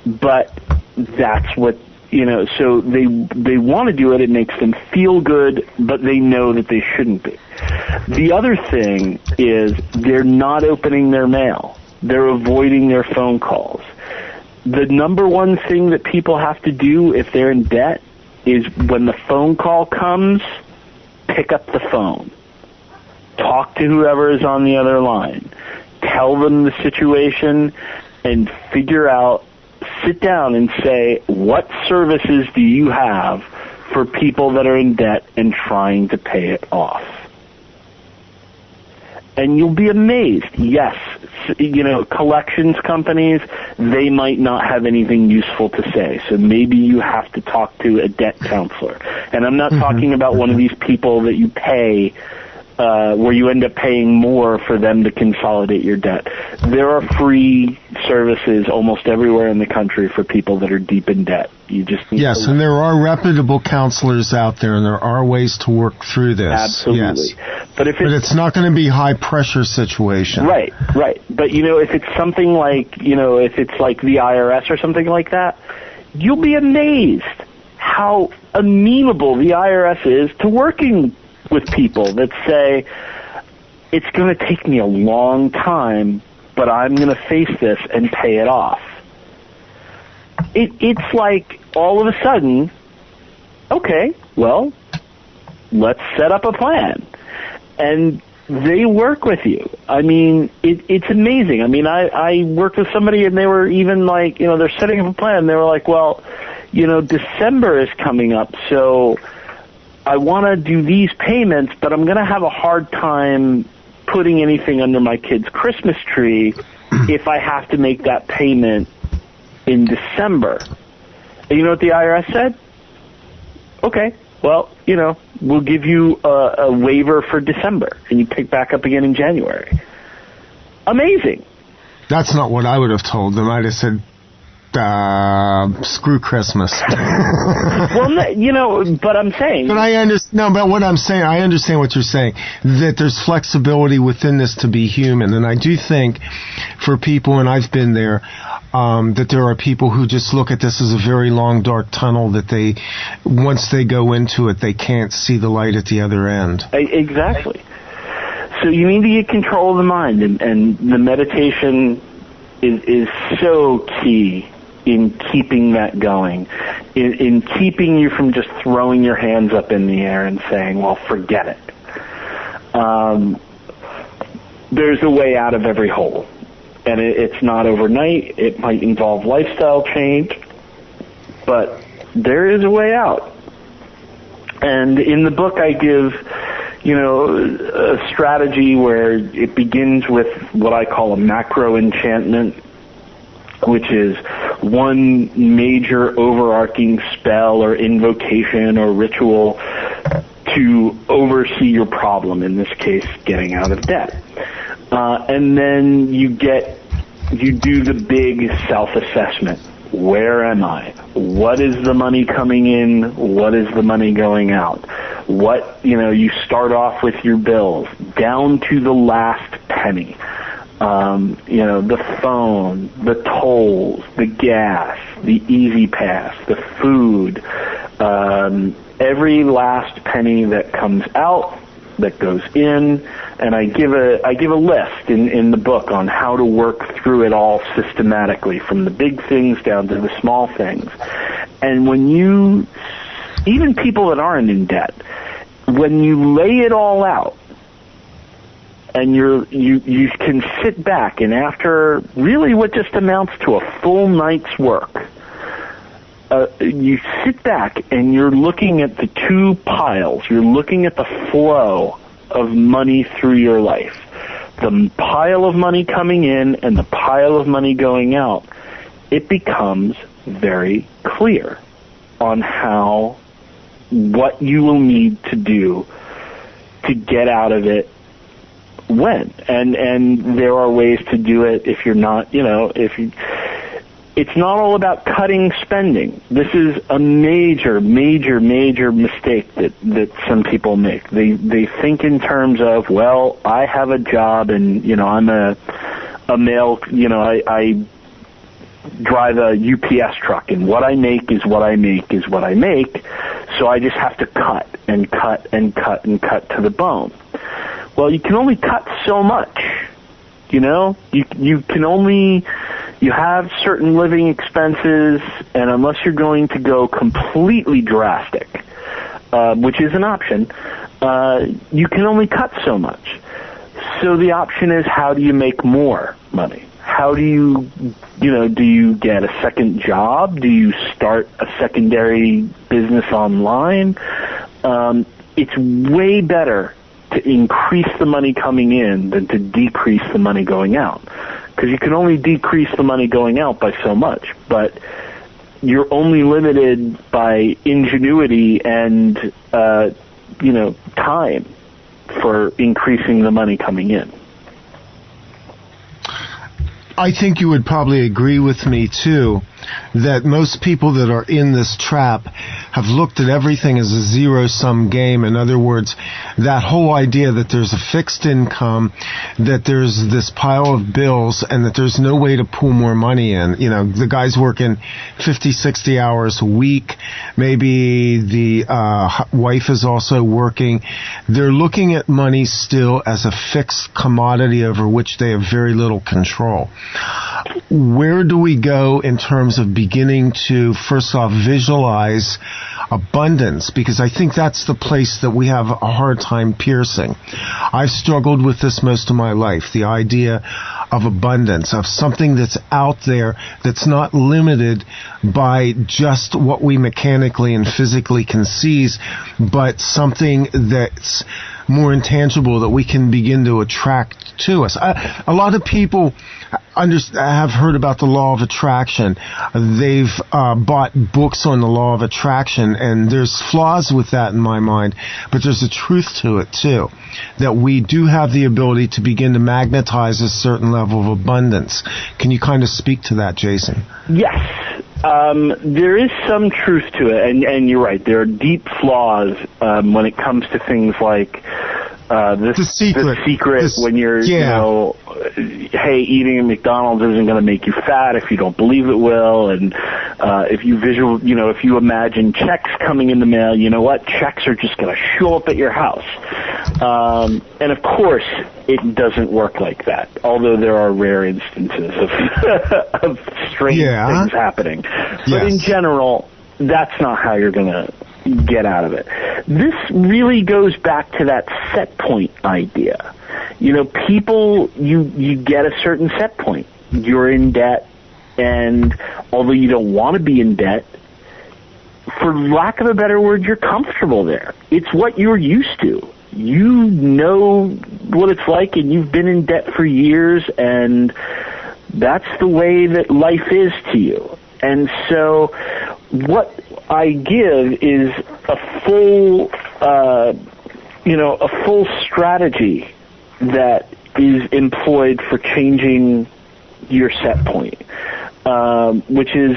S3: But that's what, so they want to do it. It makes them feel good, but they know that they shouldn't be. The other thing is they're not opening their mail. They're avoiding their phone calls. The number one thing that people have to do if they're in debt is when the phone call comes, pick up the phone. Talk to whoever is on the other line. Tell them the situation and sit down and say, what services do you have for people that are in debt and trying to pay it off? And you'll be amazed. Yes, collections companies, they might not have anything useful to say. So maybe you have to talk to a debt counselor. And I'm not talking about one of these people that you pay where you end up paying more for them to consolidate your debt. There are free services almost everywhere in the country for people that are deep in debt. You just need
S2: and there are reputable counselors out there, and there are ways to work through this.
S3: Absolutely.
S2: Yes. But it's not going to be high pressure situation.
S3: Right. But if it's something like, if it's like the IRS or something like that, you'll be amazed how amenable the IRS is to working with people that say, it's going to take me a long time, but I'm going to face this and pay it off. It's like all of a sudden, okay, well, let's set up a plan. And they work with you. I mean, it's amazing. I mean, I worked with somebody and they were even like, they're setting up a plan. They were like, well, December is coming up, so I want to do these payments, but I'm going to have a hard time putting anything under my kid's Christmas tree if I have to make that payment in December. And you know what the IRS said? Okay, well, we'll give you a waiver for December, and you pick back up again in January. Amazing.
S2: That's not what I would have told them. I'd have said, screw Christmas.
S3: Well, but I'm saying.
S2: But I understand. No, but what I'm saying, I understand what you're saying. That there's flexibility within this to be human, and I do think for people, and I've been there, that there are people who just look at this as a very long, dark tunnel. That once they go into it, they can't see the light at the other end.
S3: Exactly. So you need to get control of the mind, and the meditation is so key in keeping that going, in keeping you from just throwing your hands up in the air and saying, well, forget it. There's a way out of every hole, and it's not overnight. It might involve lifestyle change, but there is a way out. And in the book I give, a strategy where it begins with what I call a macro enchantment, which is one major overarching spell or invocation or ritual to oversee your problem, in this case, getting out of debt. And then you do the big self-assessment. Where am I? What is the money coming in? What is the money going out? You start off with your bills down to the last penny. The phone, the tolls, the gas, the Easy Pass, the food, every last penny that comes out, that goes in, and I give a list in the book on how to work through it all systematically, from the big things down to the small things. And even people that aren't in debt, when you lay it all out, and you can sit back, and after really what just amounts to a full night's work, you sit back and you're looking at the two piles. You're looking at the flow of money through your life. The pile of money coming in and the pile of money going out. It becomes very clear on what you will need to do to get out of it when. And there are ways to do it if you're not, it's not all about cutting spending. This is a major, major, major mistake that some people make. They think in terms of, well, I have a job and, I'm a male, I drive a UPS truck and what I make is what I make is what I make, so I just have to cut and cut and cut and cut to the bone. Well, you can only cut so much. You have certain living expenses, and unless you're going to go completely drastic, which is an option, you can only cut so much. So the option is, how do you make more money? How do you get a second job? Do you start a secondary business online? It's way better to increase the money coming in than to decrease the money going out. Because you can only decrease the money going out by so much, but you're only limited by ingenuity and, time for increasing the money coming in.
S2: I think you would probably agree with me, too, that most people that are in this trap have looked at everything as a zero-sum game. In other words, that whole idea that there's a fixed income, that there's this pile of bills, and that there's no way to pull more money in. The guy's working 50, 60 hours a week. Maybe the wife is also working. They're looking at money still as a fixed commodity over which they have very little control. Where do we go in terms of beginning to, first off, visualize abundance? Because I think that's the place that we have a hard time piercing. I've struggled with this most of my life, the idea of abundance, of something that's out there that's not limited by just what we mechanically and physically can seize, but something that's more intangible that we can begin to attract to us. A lot of people have heard about the law of attraction. They've bought books on the law of attraction, and there's flaws with that in my mind, but there's a truth to it too, that we do have the ability to begin to magnetize a certain level of abundance. Can you kind of speak to that, Jason?
S3: Yes. There is some truth to it, and you're right. There are deep flaws when it comes to things like the secret when you're, hey, eating at McDonald's isn't going to make you fat if you don't believe it will, and if you imagine checks coming in the mail, you know what? Checks are just going to show up at your house. And of course, it doesn't work like that, although there are rare instances of strange things happening. But in general, that's not how you're going to get out of it. This really goes back to that set point idea. People, you get a certain set point. You're in debt, and although you don't want to be in debt, for lack of a better word, you're comfortable there. It's what you're used to. You know what it's like, and you've been in debt for years, and that's the way that life is to you. And so what I give is a full strategy that is employed for changing your set point, which is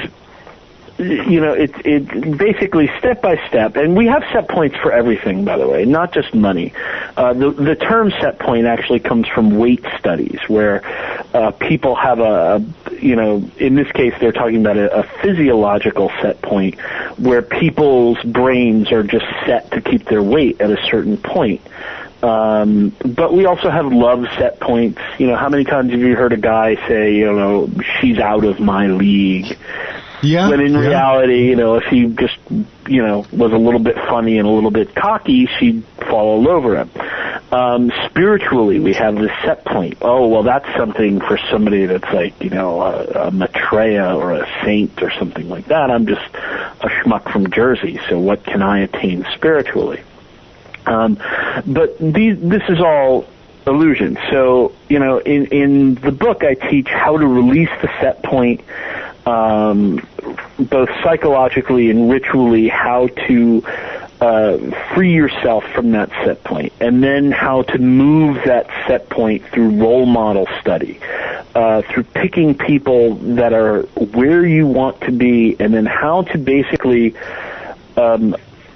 S3: it's basically step by step, and we have set points for everything, by the way, not just money. The term set point actually comes from weight studies, where people have in this case they're talking about a physiological set point, where people's brains are just set to keep their weight at a certain point. But we also have love set points. How many times have you heard a guy say, she's out of my league?
S2: Yeah.
S3: When in reality, if he just, was a little bit funny and a little bit cocky, she'd fall all over him. Spiritually, we have this set point. Oh, well, that's something for somebody that's like, a Maitreya or a saint or something like that. I'm just a schmuck from Jersey, so what can I attain spiritually? But this is all illusion. So, in the book I teach how to release the set point, both psychologically and ritually, how to free yourself from that set point, and then how to move that set point through role model study, through picking people that are where you want to be, and then how to basically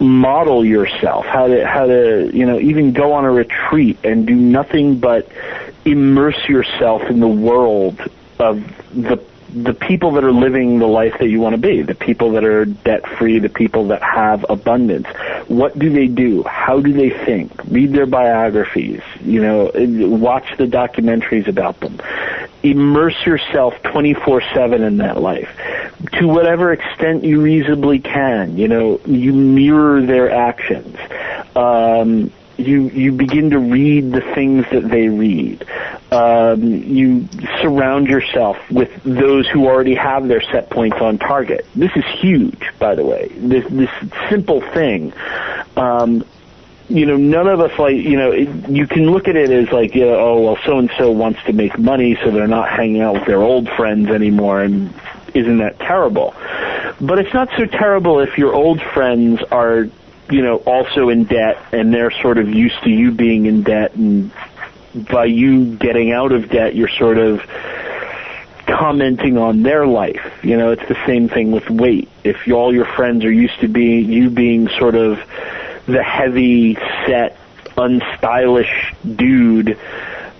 S3: model yourself, how to even go on a retreat and do nothing but immerse yourself in the world of the people that are living the life that you want to be, the people that are debt-free, the people that have abundance. What do they do? How do they think? Read their biographies, watch the documentaries about them. Immerse yourself 24/7 in that life. To whatever extent you reasonably can, you mirror their actions. You begin to read the things that they read. You surround yourself with those who already have their set points on target. This is huge, by the way. This simple thing. None of us you can look at it as like, so-and-so wants to make money, so they're not hanging out with their old friends anymore, and isn't that terrible? But it's not so terrible if your old friends are also in debt, and they're sort of used to you being in debt, and by you getting out of debt, you're sort of commenting on their life. It's the same thing with weight. If all your friends are used to being sort of the heavy set, unstylish dude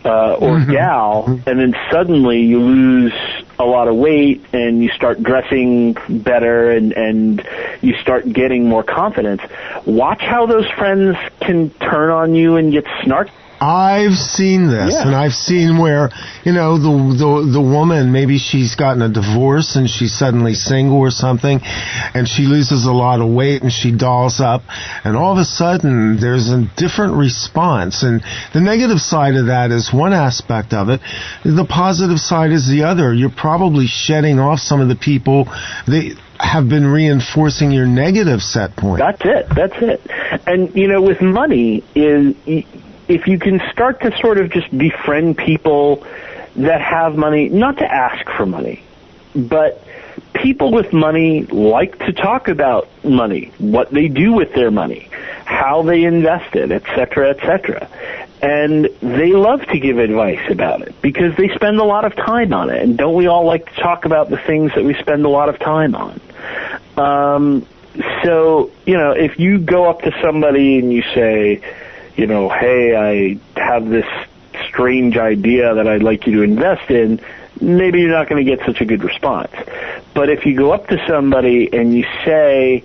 S3: or gal, and then suddenly you lose a lot of weight and you start dressing better and you start getting more confidence, watch how those friends can turn on you and get snarky.
S2: I've seen this, and I've seen where, the woman, maybe she's gotten a divorce and she's suddenly single or something, and she loses a lot of weight and she dolls up, and all of a sudden there's a different response. And the negative side of that is one aspect of it. The positive side is the other. You're probably shedding off some of the people that have been reinforcing your negative set point.
S3: That's it. And, with money if you can start to sort of just befriend people that have money, not to ask for money, but people with money like to talk about money, what they do with their money, how they invest it, etc., etc. And they love to give advice about it because they spend a lot of time on it. And don't we all like to talk about the things that we spend a lot of time on? So, if you go up to somebody and you say, hey, I have this strange idea that I'd like you to invest in, maybe you're not going to get such a good response. But if you go up to somebody and you say,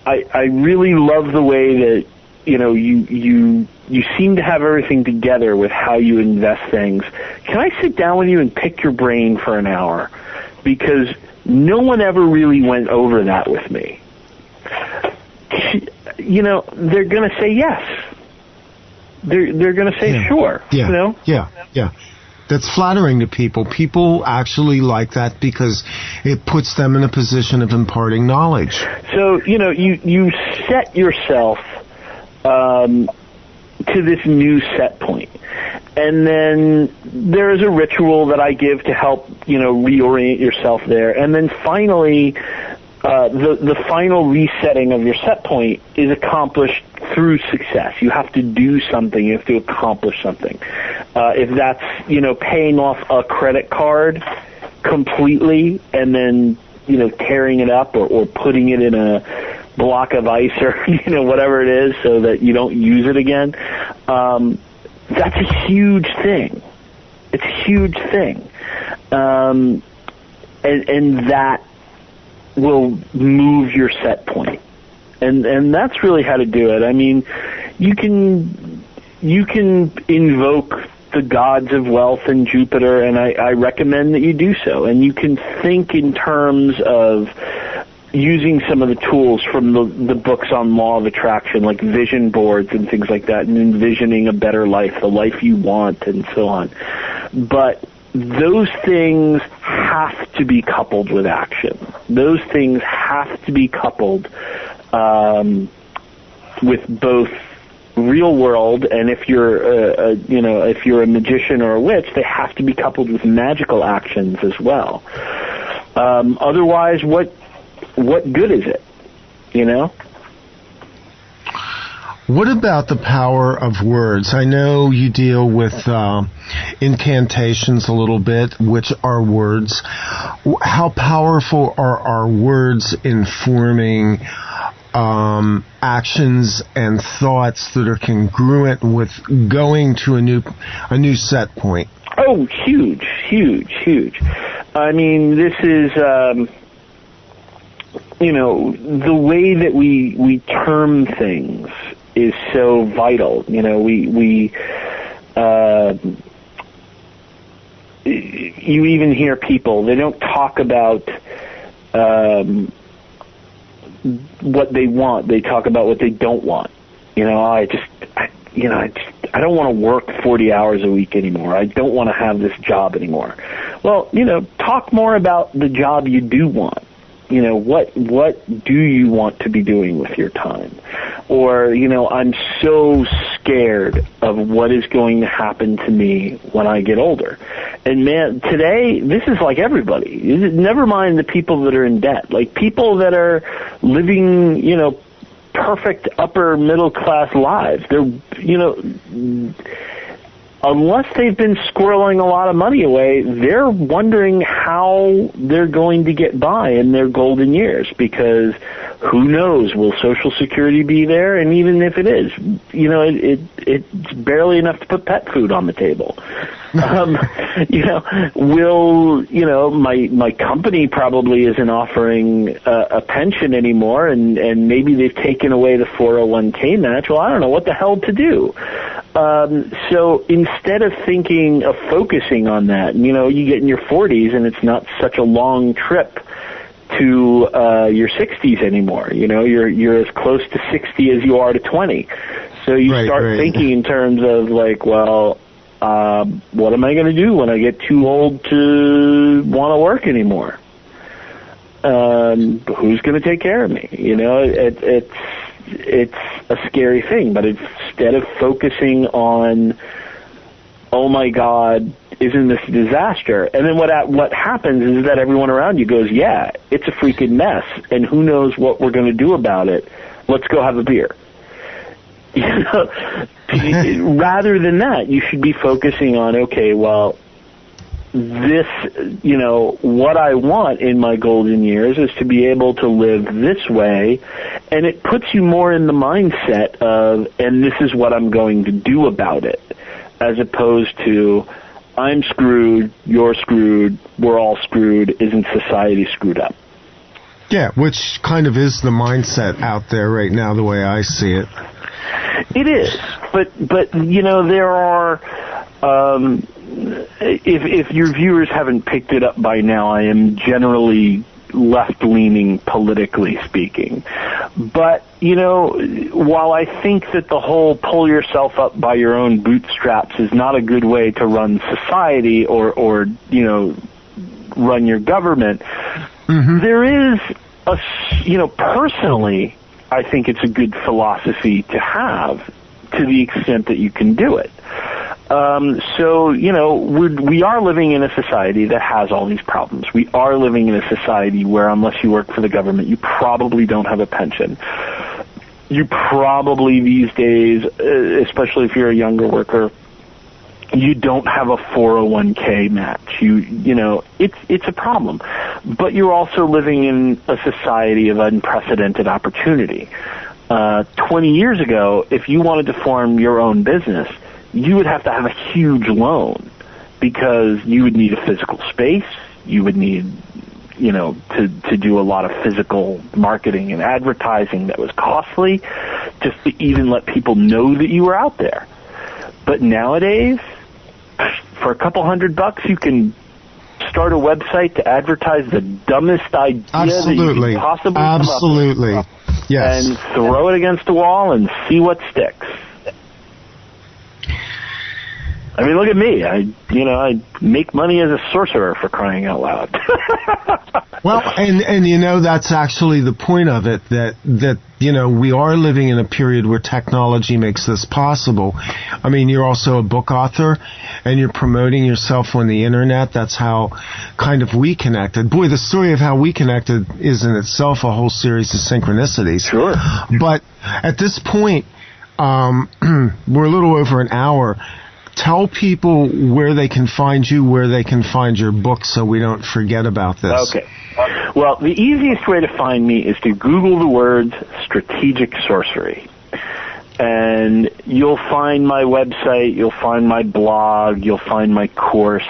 S3: I really love the way that, you seem to have everything together with how you invest things. Can I sit down with you and pick your brain for an hour? Because no one ever really went over that with me. They're going to say yes. They're going to say sure.
S2: Yeah. Yeah. That's flattering to people. People actually like that because it puts them in a position of imparting knowledge.
S3: So, you set yourself to this new set point. And then there is a ritual that I give to help, reorient yourself there. And then finally, the final resetting of your set point is accomplished through success. You have to do something. You have to accomplish something. If that's, paying off a credit card, completely and then, tearing it up or putting it in a block of ice or, whatever it is so that you don't use it again, that's a huge thing. It's a huge thing. And that will move your set point. And that's really how to do it. I mean, you can invoke the gods of wealth and Jupiter, and I recommend that you do so. And you can think in terms of using some of the tools from the books on law of attraction, like vision boards and things like that, and envisioning a better life, the life you want, and so on. But those things have to be coupled with action. Those things have to be coupled with both real world, and if you're if you're a magician or a witch, they have to be coupled with magical actions as well. Otherwise, what good is it?
S2: What about the power of words? I know you deal with incantations a little bit, which are words. How powerful are our words in forming actions and thoughts that are congruent with going to a new set point?
S3: Oh, huge. I mean, this is, the way that we term things is so vital. You even hear people, they don't talk about what they want. They talk about what they don't want. I don't want to work 40 hours a week anymore. I don't want to have this job anymore. Well, talk more about the job you do want. What do you want to be doing with your time? Or, I'm so scared of what is going to happen to me when I get older. And man, today, this is like everybody. Never mind the people that are in debt. Like people that are living, perfect upper middle class lives. They're, unless they've been squirreling a lot of money away, they're wondering how they're going to get by in their golden years, because who knows, will Social Security be there? And even if it is, it's barely enough to put pet food on the table. My company probably isn't offering a pension anymore, and maybe they've taken away the 401k match. Well, I don't know what the hell to do. So instead of focusing on that, you get in your 40s and it's not such a long trip to your 60s anymore. You're as close to 60 as you are to 20. So you start thinking in terms of like, well, what am I going to do when I get too old to want to work anymore? Who's going to take care of me? It's a scary thing, but instead of focusing on, oh my God, isn't this a disaster? And then what happens is that everyone around you goes, yeah, it's a freaking mess, and who knows what we're going to do about it. Let's go have a beer. Rather than that, you should be focusing on, okay, well, this, what I want in my golden years is to be able to live this way, and it puts you more in the mindset of, and this is what I'm going to do about it, as opposed to, I'm screwed, you're screwed, we're all screwed, isn't society screwed up?
S2: Yeah, which kind of is the mindset out there right now, the way I see it.
S3: It is, but there are, if your viewers haven't picked it up by now, I am generally left-leaning politically speaking. But, while I think that the whole pull yourself up by your own bootstraps is not a good way to run society or run your government, there is personally, I think it's a good philosophy to have to the extent that you can do it. We are living in a society that has all these problems. We are living in a society where unless you work for the government, you probably don't have a pension. You probably these days, especially if you're a younger worker, you don't have a 401k match. You know, it's a problem. But you're also living in a society of unprecedented opportunity. 20 years ago, if you wanted to form your own business, you would have to have a huge loan because you would need a physical space. You would need, you know, to do a lot of physical marketing and advertising that was costly just to even let people know that you were out there. But nowadays, for a couple $100, you can start a website to advertise the dumbest idea that you can possibly come up with.
S2: Yes.
S3: And throw it against the wall and see what sticks. I mean, look at me. I make money as a sorcerer, for crying out loud.
S2: Well, and you know, that's actually the point of it, that you know, we are living in a period where technology makes this possible. I mean, you're also a book author, and you're promoting yourself on the internet. That's how kind of we connected. Boy, the story of how we connected is in itself a whole series of synchronicities.
S3: Sure.
S2: But at this point, we're a little over an hour. Tell people where they can find you, where they can find your book, so we don't forget about this.
S3: Okay. Well, the easiest way to find me is to Google the words strategic sorcery. And you'll find my website, you'll find my blog, you'll find my course.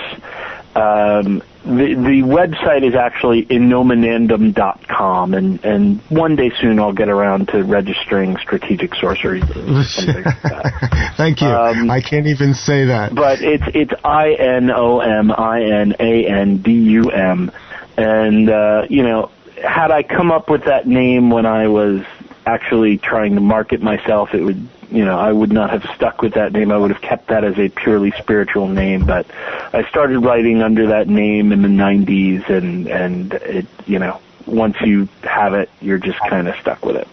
S3: The website is actually innominandum.com, and one day soon I'll get around to registering strategic sorcery. Something like that.
S2: Thank you. I can't even say that.
S3: But it's INOMINANDUM, and you know, had I come up with that name when I was actually trying to market myself, it would, you know, I would not have stuck with that name. I would have kept that as a purely spiritual name. But I started writing under that name in the 90s, and it, you know, once you have it, you're just kind of stuck with it.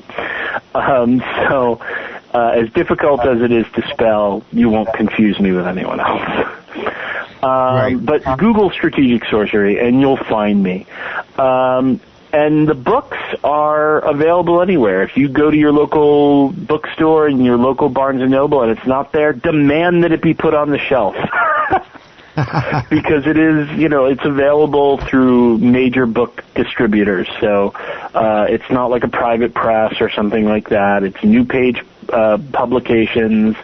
S3: So as difficult as it is to spell, you won't confuse me with anyone else.
S2: Right.
S3: But Google strategic sorcery, and you'll find me. And the books are available anywhere. If you go to your local bookstore and your local Barnes & Noble and it's not there, demand that it be put on the shelf. Because it is, you know, it's available through major book distributors. So it's not like a private press or something like that. It's New Page Publications.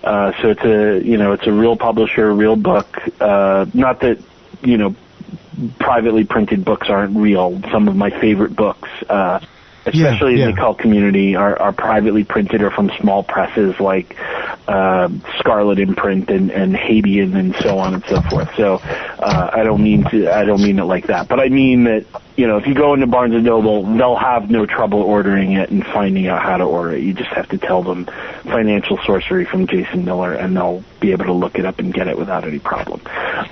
S3: So it's a, you know, it's a real publisher, real book. Not that, you know, privately printed books aren't real. Some of my favorite books, especially in the occult community, are privately printed or from small presses like Scarlet Imprint and Habian and so on and so forth. So I don't mean it like that, but I mean that, you know, if you go into Barnes & Noble, they'll have no trouble ordering it and finding out how to order it. You just have to tell them Financial Sorcery from Jason Miller, and they'll be able to look it up and get it without any problem.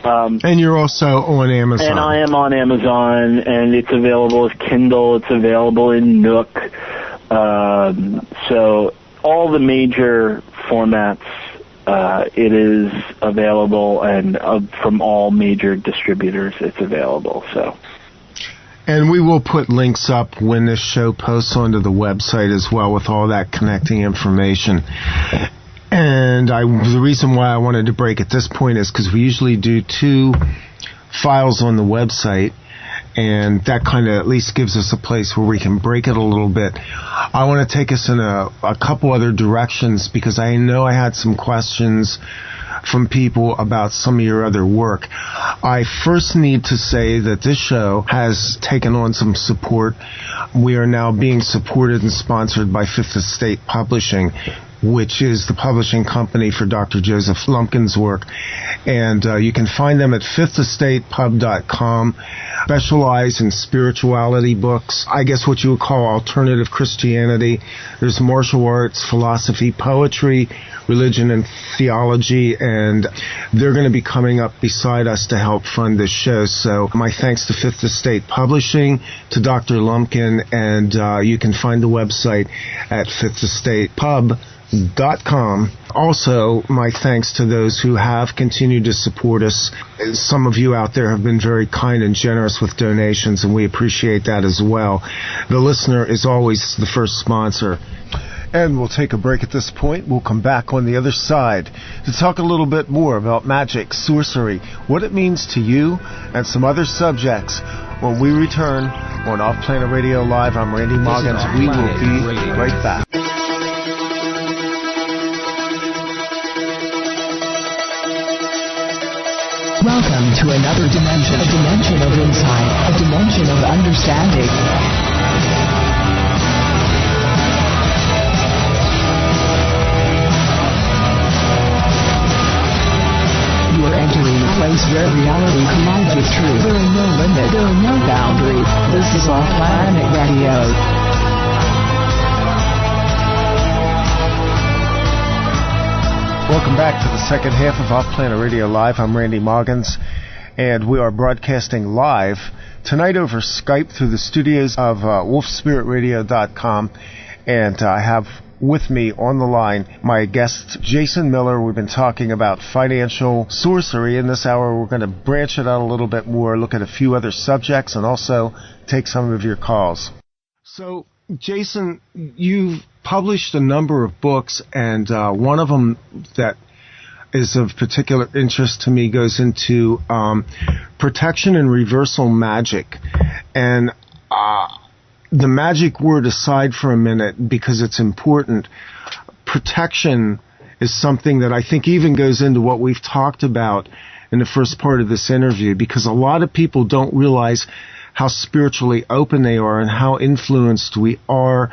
S2: And you're also on Amazon.
S3: And I am on Amazon, and it's available as Kindle. It's available in Nook. So all the major formats, it is available, and from all major distributors, it's available. So.
S2: And we will put links up when this show posts onto the website as well, with all that connecting information. And the reason why I wanted to break at this point is because we usually do 2 files on the website, and that kind of at least gives us a place where we can break it a little bit. I want to take us in a couple other directions, because I know I had some questions from people about some of your other work. I first need to say that this show has taken on some support. We are now being supported and sponsored by Fifth Estate Publishing, which is the publishing company for Dr. Joseph Lumpkin's work. And you can find them at fifthestatepub.com. Specialize in spirituality books, I guess what you would call alternative Christianity. There's martial arts, philosophy, poetry, religion, and theology, and they're going to be coming up beside us to help fund this show. So my thanks to Fifth Estate Publishing, to Dr. Lumpkin, and you can find the website at fifthestatepub.com. Also, my thanks to those who have continued to support us. Some of you out there have been very kind and generous with donations, and we appreciate that as well. The listener is always the first sponsor. And we'll take a break at this point. We'll come back on the other side to talk a little bit more about magic, sorcery, what it means to you, and some other subjects. When we return on Offplanet Radio Live, I'm Randy Moggins. We will be right back.
S4: Welcome to another dimension, a dimension of insight, a dimension of understanding. You are entering a place where reality collides with truth. There are no limits, there are no boundaries. This is Offplanet Radio.
S2: Welcome back to the second half of Offplanet Radio Live. I'm Randy Moggins, and we are broadcasting live tonight over Skype through the studios of wolfspiritradio.com, and I have with me on the line my guest, Jason Miller. We've been talking about financial sorcery. In this hour, we're going to branch it out a little bit more, look at a few other subjects, and also take some of your calls. So, Jason, you've published a number of books, and one of them that is of particular interest to me goes into protection and reversal magic. And the magic word aside for a minute, because it's important, protection is something that I think even goes into what we've talked about in the first part of this interview, because a lot of people don't realize how spiritually open they are and how influenced we are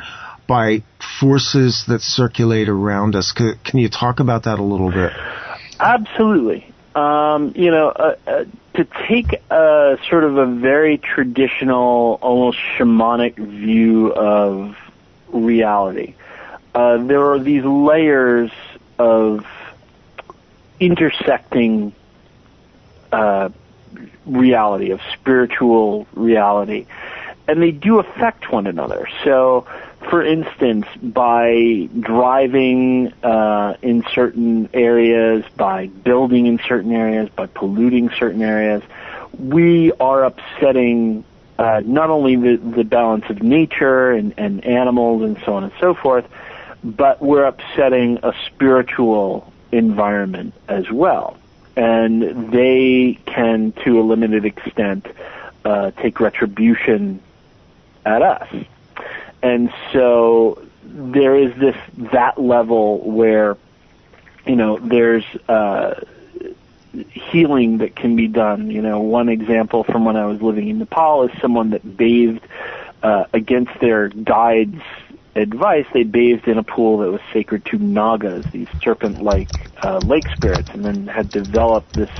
S2: by forces that circulate around us. Can you talk about that a little bit?
S3: Absolutely. To take a sort of a very traditional, almost shamanic view of reality, there are these layers of intersecting reality, of spiritual reality, and they do affect one another. So, for instance, by driving in certain areas, by building in certain areas, by polluting certain areas, we are upsetting not only the balance of nature and animals and so on and so forth, but we're upsetting a spiritual environment as well. And they can, to a limited extent, take retribution at us. And so there is that level where, there's healing that can be done. One example from when I was living in Nepal is someone that bathed against their guide's advice. They bathed in a pool that was sacred to Nagas, these serpent-like lake spirits, and then had developed this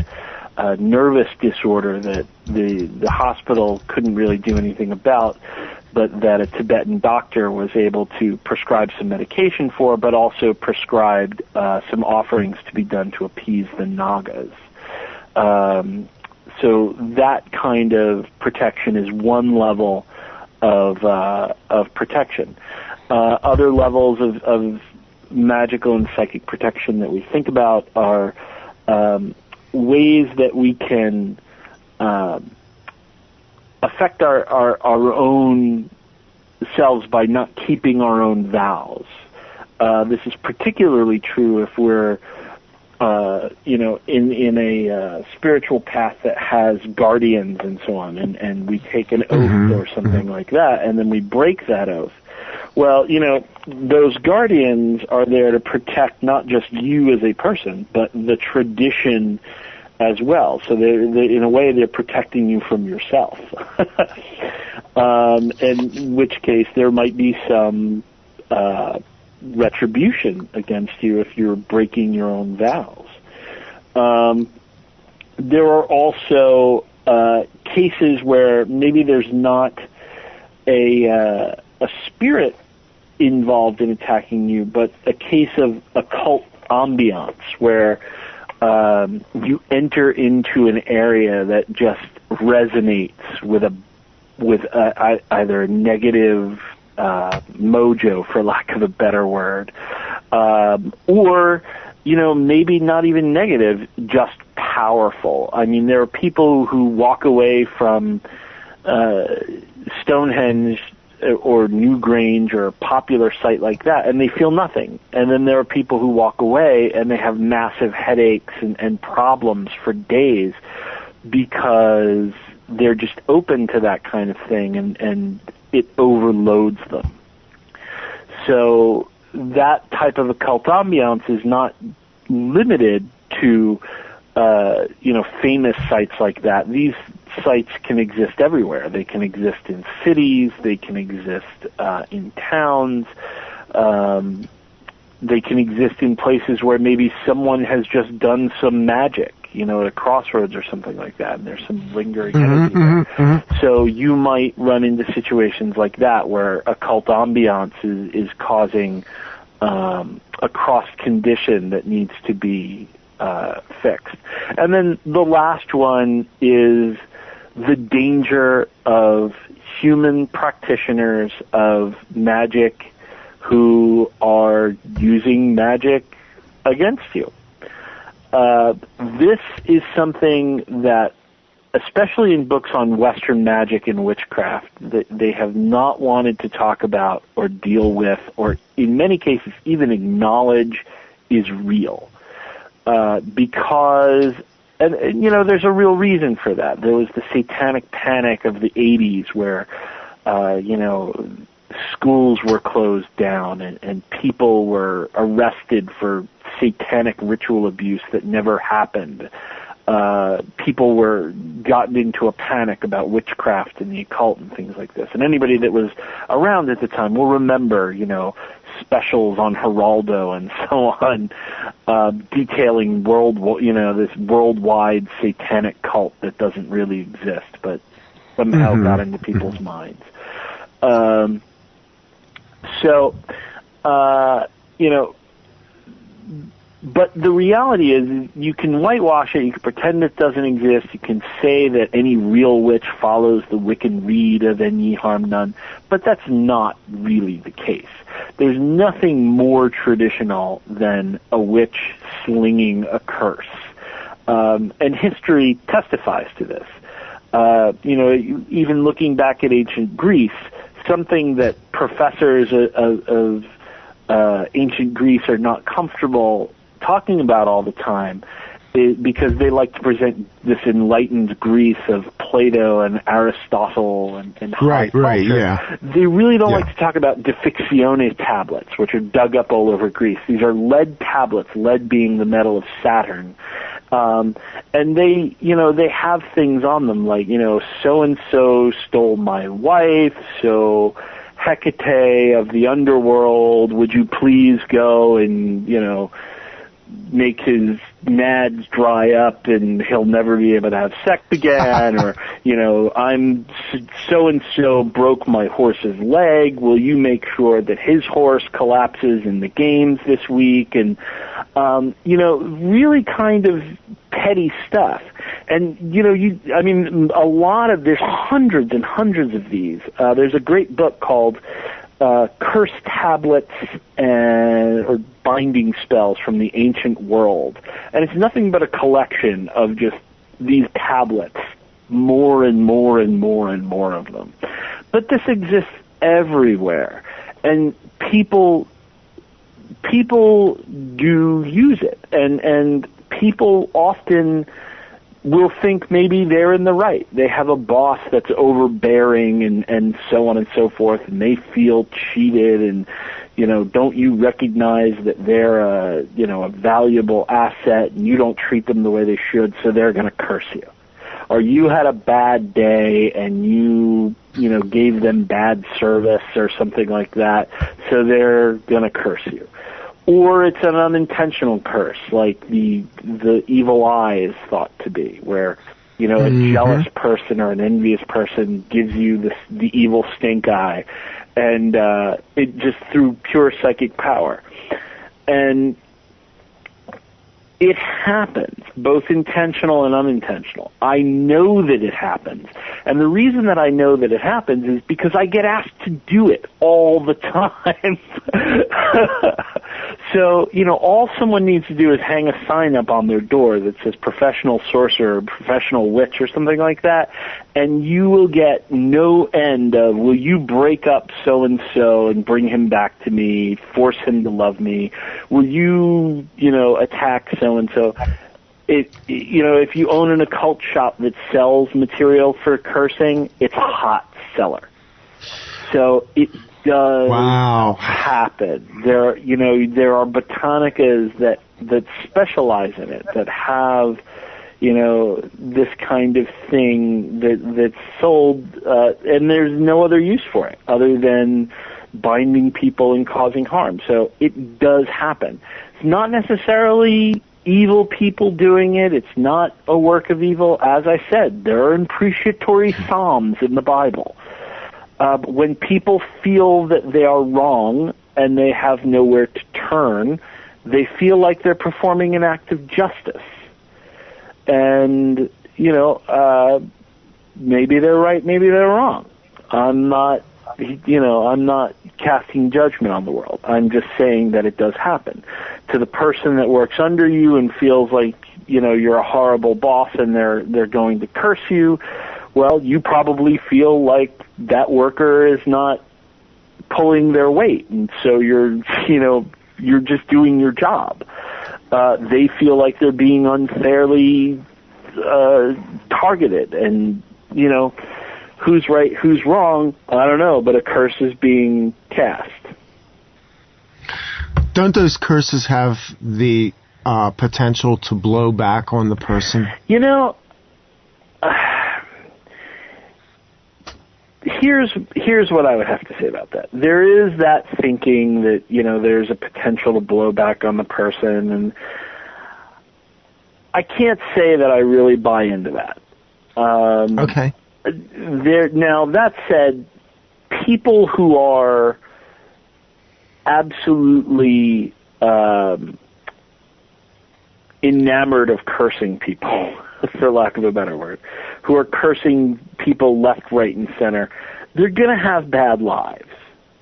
S3: nervous disorder that the hospital couldn't really do anything about, but that a Tibetan doctor was able to prescribe some medication for, but also prescribed some offerings to be done to appease the Nagas. So that kind of protection is one level of protection. Other levels of magical and psychic protection that we think about are ways that we can affect our own selves by not keeping our own vows. This is particularly true if we're, in a spiritual path that has guardians and so on, and we take an oath or something like that, and then we break that oath. Well, those guardians are there to protect not just you as a person, but the tradition as well. So they're in a way, they're protecting you from yourself. In which case, there might be some retribution against you if you're breaking your own vows. There are also cases where maybe there's not a spirit involved in attacking you, but a case of occult ambiance where you enter into an area that just resonates with either a negative mojo, for lack of a better word, or maybe not even negative, just powerful. I mean, there are people who walk away from Stonehenge or Newgrange or a popular site like that, and they feel nothing. And then there are people who walk away and they have massive headaches and problems for days because they're just open to that kind of thing, and it overloads them. So that type of occult ambiance is not limited to famous sites like that. These sites can exist everywhere. They can exist in cities. They can exist in towns. They can exist in places where maybe someone has just done some magic, at a crossroads or something like that, and there's some lingering energy there. So you might run into situations like that where occult ambiance is causing a cross condition that needs to be fixed. And then the last one is the danger of human practitioners of magic who are using magic against you. This is something that, especially in books on Western magic and witchcraft, that they have not wanted to talk about or deal with, or in many cases even acknowledge is real. Because, and there's a real reason for that. There was the satanic panic of the 80s where, schools were closed down and people were arrested for satanic ritual abuse that never happened. People were gotten into a panic about witchcraft and the occult and things like this. And anybody that was around at the time will remember, specials on Geraldo and so on, detailing this worldwide satanic cult that doesn't really exist, but somehow got into people's minds. But the reality is you can whitewash it, you can pretend it doesn't exist, you can say that any real witch follows the Wiccan rede of "and ye harm none," but that's not really the case. There's nothing more traditional than a witch slinging a curse. And history testifies to this. Even looking back at ancient Greece, something that professors of ancient Greece are not comfortable talking about all the time, because they like to present this enlightened Greece of Plato and Aristotle and high culture.
S5: Right, yeah.
S3: They really don't like to talk about Difixione tablets, which are dug up all over Greece. These are lead tablets, lead being the metal of Saturn. And they have things on them like, so-and-so stole my wife, so Hecate of the underworld, would you please go and, make his nads dry up and he'll never be able to have sex again, or, I'm so-and-so broke my horse's leg, will you make sure that his horse collapses in the games this week? And, really kind of petty stuff. And, there's hundreds and hundreds of these. There's a great book called Curse Tablets or Binding Spells from the Ancient World. And it's nothing but a collection of just these tablets, more and more and more and more of them. But this exists everywhere. And people do use it. And people often will think maybe they're in the right. They have a boss that's overbearing and so on and so forth, and they feel cheated, and, don't you recognize that they're a valuable asset and you don't treat them the way they should, so they're going to curse you. Or you had a bad day and you gave them bad service or something like that, so they're going to curse you. Or it's an unintentional curse, like the evil eye is thought to be, where, a jealous person or an envious person gives you the evil stink eye, and it just through pure psychic power. And It happens, both intentional and unintentional. I know that it happens. And the reason that I know that it happens is because I get asked to do it all the time. So, all someone needs to do is hang a sign up on their door that says professional sorcerer or professional witch or something like that, and you will get no end of, will you break up so-and-so and bring him back to me, force him to love me? Will you, attack so-and-so? If you own an occult shop that sells material for cursing, it's a hot seller. So it does happen. There are botanicas that specialize in it, that have, this kind of thing that's sold, and there's no other use for it other than binding people and causing harm. So it does happen. It's not necessarily evil people doing it. It's not a work of evil. As I said, there are imprecatory psalms in the Bible. When people feel that they are wrong and they have nowhere to turn, they feel like they're performing an act of justice. And, maybe they're right, maybe they're wrong. I'm not casting judgment on the world. I'm just saying that it does happen. To the person that works under you and feels like, you're a horrible boss and they're going to curse you, well, you probably feel like that worker is not pulling their weight, and so you're just doing your job. They feel like they're being unfairly targeted, and who's right, who's wrong, I don't know, but a curse is being cast.
S2: Don't those curses have the potential to blow back on the person? Here's what I would have to say about that. There is that thinking that, there's a potential to blow back on the person, and I can't say that I really buy into that. Okay.
S3: Now, that said, people who are absolutely enamored of cursing people, for lack of a better word, who are cursing people left, right, and center, they're going to have bad lives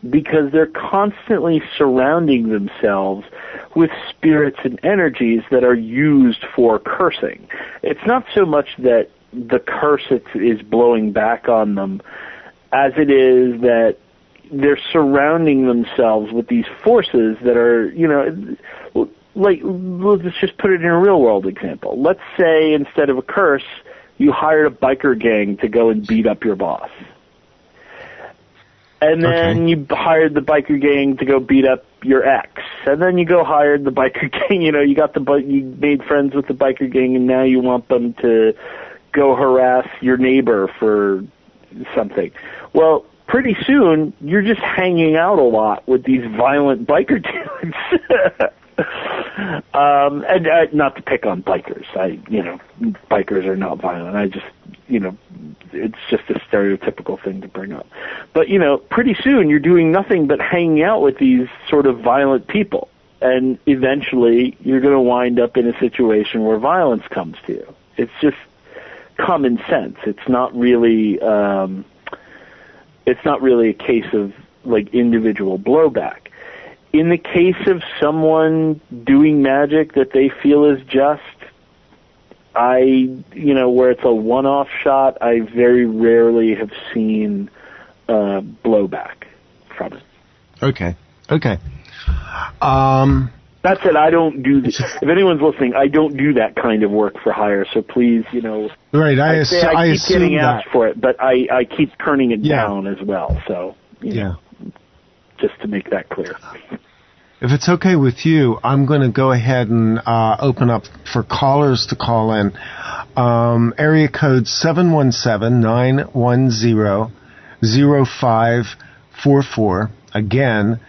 S3: because they're constantly surrounding themselves with spirits and energies that are used for cursing. It's not so much that the curse is blowing back on them as it is that they're surrounding themselves with these forces that are, like, let's just put it in a real world example. Let's say instead of a curse, you hired a biker gang to go and beat up your boss. And then you hired the biker gang to go beat up your ex. And then you hired the biker gang, you made friends with the biker gang, and now you want them to go harass your neighbor for something. Well, pretty soon, you're just hanging out a lot with these violent biker dudes. And not to pick on bikers. Bikers are not violent. It's just a stereotypical thing to bring up. But, pretty soon you're doing nothing but hanging out with these sort of violent people. And eventually you're going to wind up in a situation where violence comes to you. It's just common sense. It's not really a case of, like, individual blowback. In the case of someone doing magic that they feel is just, where it's a one-off shot, I very rarely have seen blowback from it.
S2: Okay.
S3: That said, I don't do this. If anyone's listening, I don't do that kind of work for hire, so please,
S2: Right, I
S3: keep getting asked
S2: that.
S3: for it, but I keep turning it down as well, so, just to make that clear.
S2: If it's okay with you, I'm going to go ahead and open up for callers to call in. Area code 717-910-0544. Again,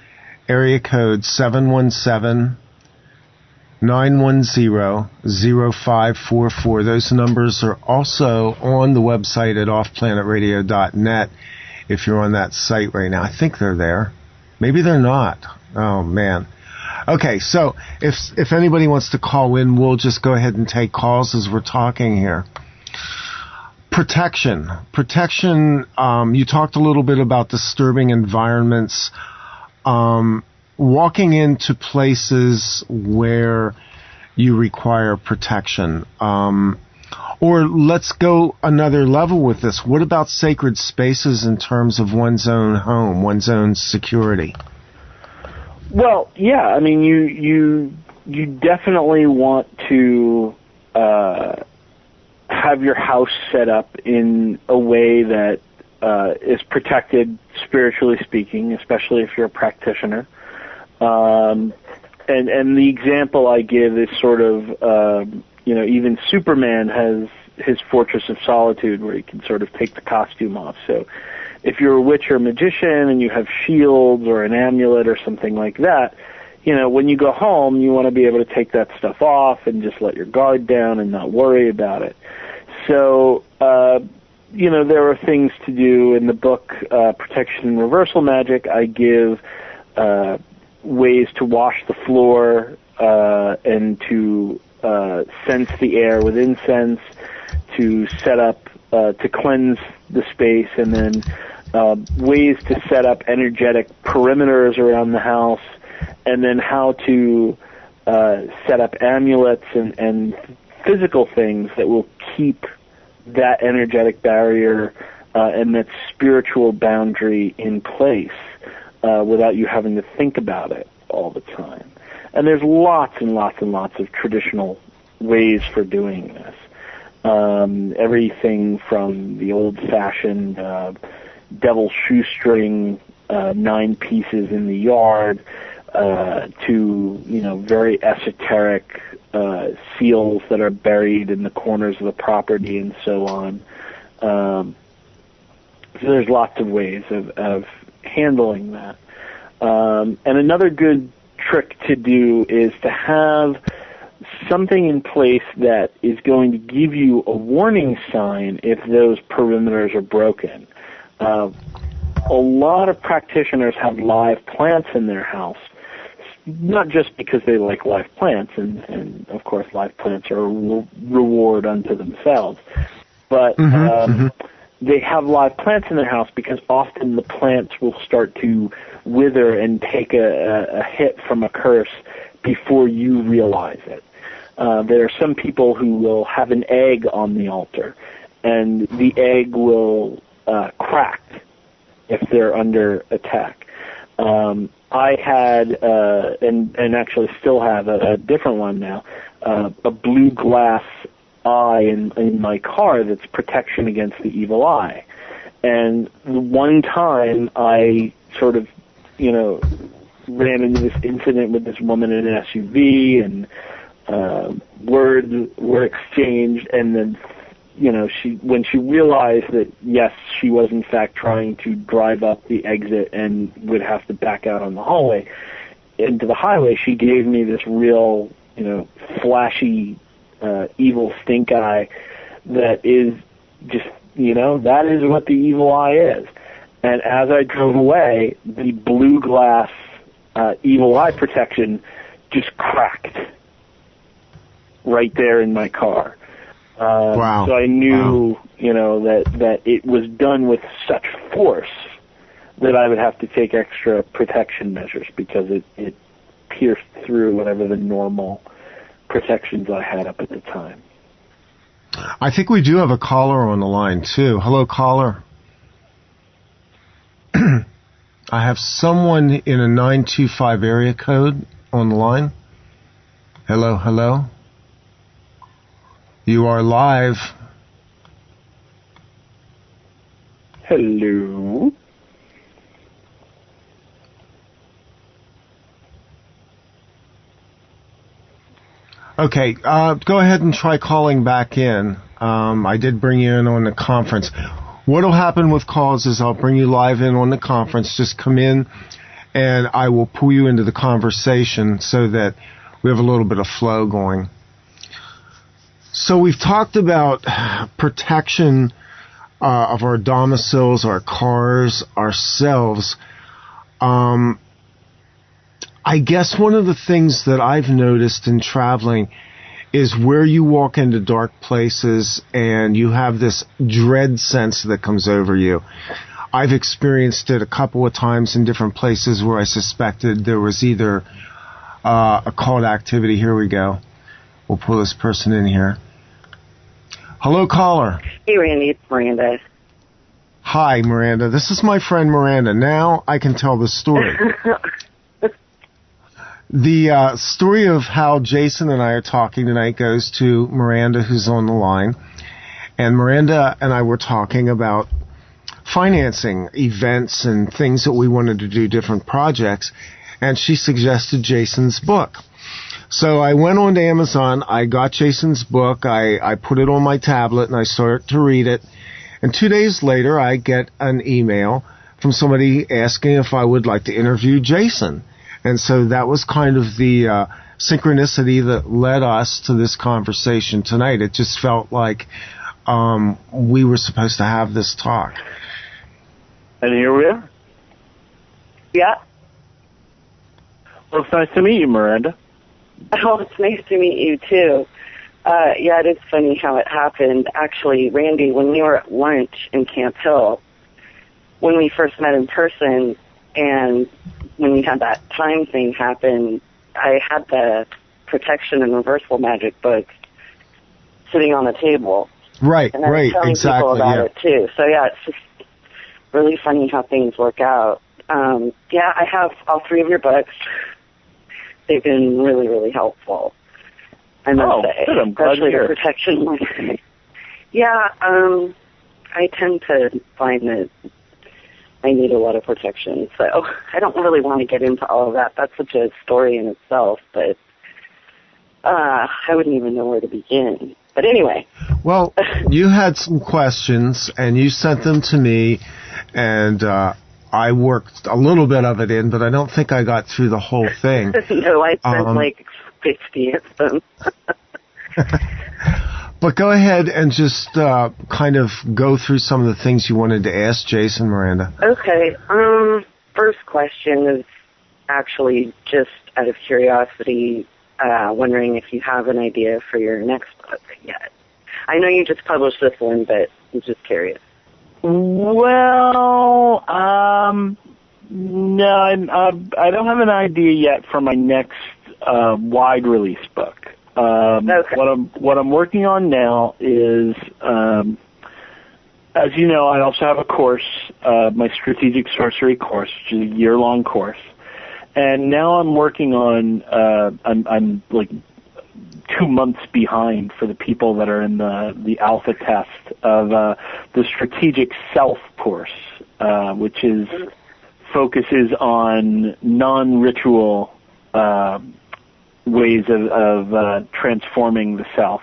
S2: area code 717-910-0544. Those numbers are also on the website at offplanetradio.net if you're on that site right now. I think they're there. Maybe they're not. Oh, man. Okay, so if anybody wants to call in, we'll just go ahead and take calls as we're talking here. Protection. You talked a little bit about disturbing environments. Walking into places where you require protection. Or let's go another level with this. What about sacred spaces in terms of one's own home, one's own security?
S3: Well, yeah. I mean, you definitely want to have your house set up in a way that is protected, spiritually speaking, especially if you're a practitioner. And the example I give is sort of, even Superman has his Fortress of Solitude where he can sort of take the costume off. So if you're a witch or a magician and you have shields or an amulet or something like that, when you go home, you want to be able to take that stuff off and just let your guard down and not worry about it. So, there are things to do in the book, Protection and Reversal Magic. I give ways to wash the floor and to sense the air with incense, to set up, to cleanse the space, and then ways to set up energetic perimeters around the house, and then how to set up amulets and physical things that will keep that energetic barrier and that spiritual boundary in place without you having to think about it all the time. And there's lots and lots and lots of traditional ways for doing this. Everything from the old-fashioned devil shoestring, 9 pieces in the yard, to very esoteric seals that are buried in the corners of the property and so on. So there's lots of ways of handling that. And another good trick to do is to have something in place that is going to give you a warning sign if those perimeters are broken. A lot of practitioners have live plants in their house, not just because they like live plants, and of course live plants are a reward unto themselves, but they have live plants in their house because often the plants will start to wither and take a hit from a curse before you realize it. There are some people who will have an egg on the altar, and the egg will crack if they're under attack. I had, and actually still have a different one now, a blue glass eye in my car that's protection against the evil eye. And one time I sort of, ran into this incident with this woman in an SUV, and words were exchanged, and then when she realized that, yes, she was in fact trying to drive up the exit and would have to back out on the hallway into the highway, she gave me this real, flashy, evil stink eye that is just, that is what the evil eye is. And as I drove away, the blue glass evil eye protection just cracked right there in my car.
S2: Wow.
S3: So I knew, that it was done with such force that I would have to take extra protection measures because it pierced through whatever the normal protections I had up at the time.
S2: I think we do have a caller on the line, too. Hello, caller. I have someone in a 925 area code on the line. Hello. You are live.
S3: Hello.
S2: Okay, go ahead and try calling back in. I did bring you in on the conference. What will happen with calls is I'll bring you live in on the conference. Just come in, and I will pull you into the conversation so that we have a little bit of flow going. So we've talked about protection of our domiciles, our cars, ourselves. I I guess one of the things that I've noticed in traveling is where you walk into dark places and you have this dread sense that comes over you. I've experienced it a couple of times in different places where I suspected there was either a call to activity. Here we go. We'll pull this person in here. Hello, caller.
S5: Hey, Randy. It's Miranda.
S2: Hi, Miranda. This is my friend Miranda. Now I can tell the story. The story of how Jason and I are talking tonight goes to Miranda, who's on the line. And Miranda and I were talking about financing events and things that we wanted to do, different projects. And she suggested Jason's book. So I went on to Amazon. I got Jason's book. I put it on my tablet and I started to read it. And 2 days later, I get an email from somebody asking if I would like to interview Jason. And so that was kind of the synchronicity that led us to this conversation tonight. It just felt like we were supposed to have this talk.
S3: And here we are.
S5: Yeah.
S3: Well, it's nice to meet you, Miranda.
S5: Oh, it's nice to meet you, too. Yeah, it is funny how it happened. Actually, Randy, when we were at lunch in Camp Hill, when we first met in person, and when we had that time thing happen, I had the protection and reversible magic book sitting on the table.
S2: Right,
S5: and I was
S2: right,
S5: telling
S2: exactly.
S5: people about it too. So yeah, it's just really funny how things work out. Yeah, I have all three of your books. They've been really, really helpful. I must say,
S3: good. I'm glad
S5: especially
S3: to hear.
S5: the protection one. Yeah, I tend to find that I need a lot of protection, so I don't really want to get into all of that. That's such a story in itself, but I wouldn't even know where to begin. But anyway.
S2: Well, you had some questions, and you sent them to me, and I worked a little bit of it in, but I don't think I got through the whole thing.
S5: No, I sent like 50 of them.
S2: But go ahead and just kind of go through some of the things you wanted to ask Jason, Miranda.
S5: Okay. First question is actually just out of curiosity, wondering if you have an idea for your next book yet. I know you just published this one, but I'm just curious.
S3: Well, no, I don't have an idea yet for my next wide release book.
S5: Okay.
S3: What I'm working on now is, as you know, I also have a course, my strategic sorcery course, which is a year-long course, and now I'm working on. I'm like 2 months behind for the people that are in the alpha test of the strategic self course, which is focuses on non-ritual ways of transforming the self.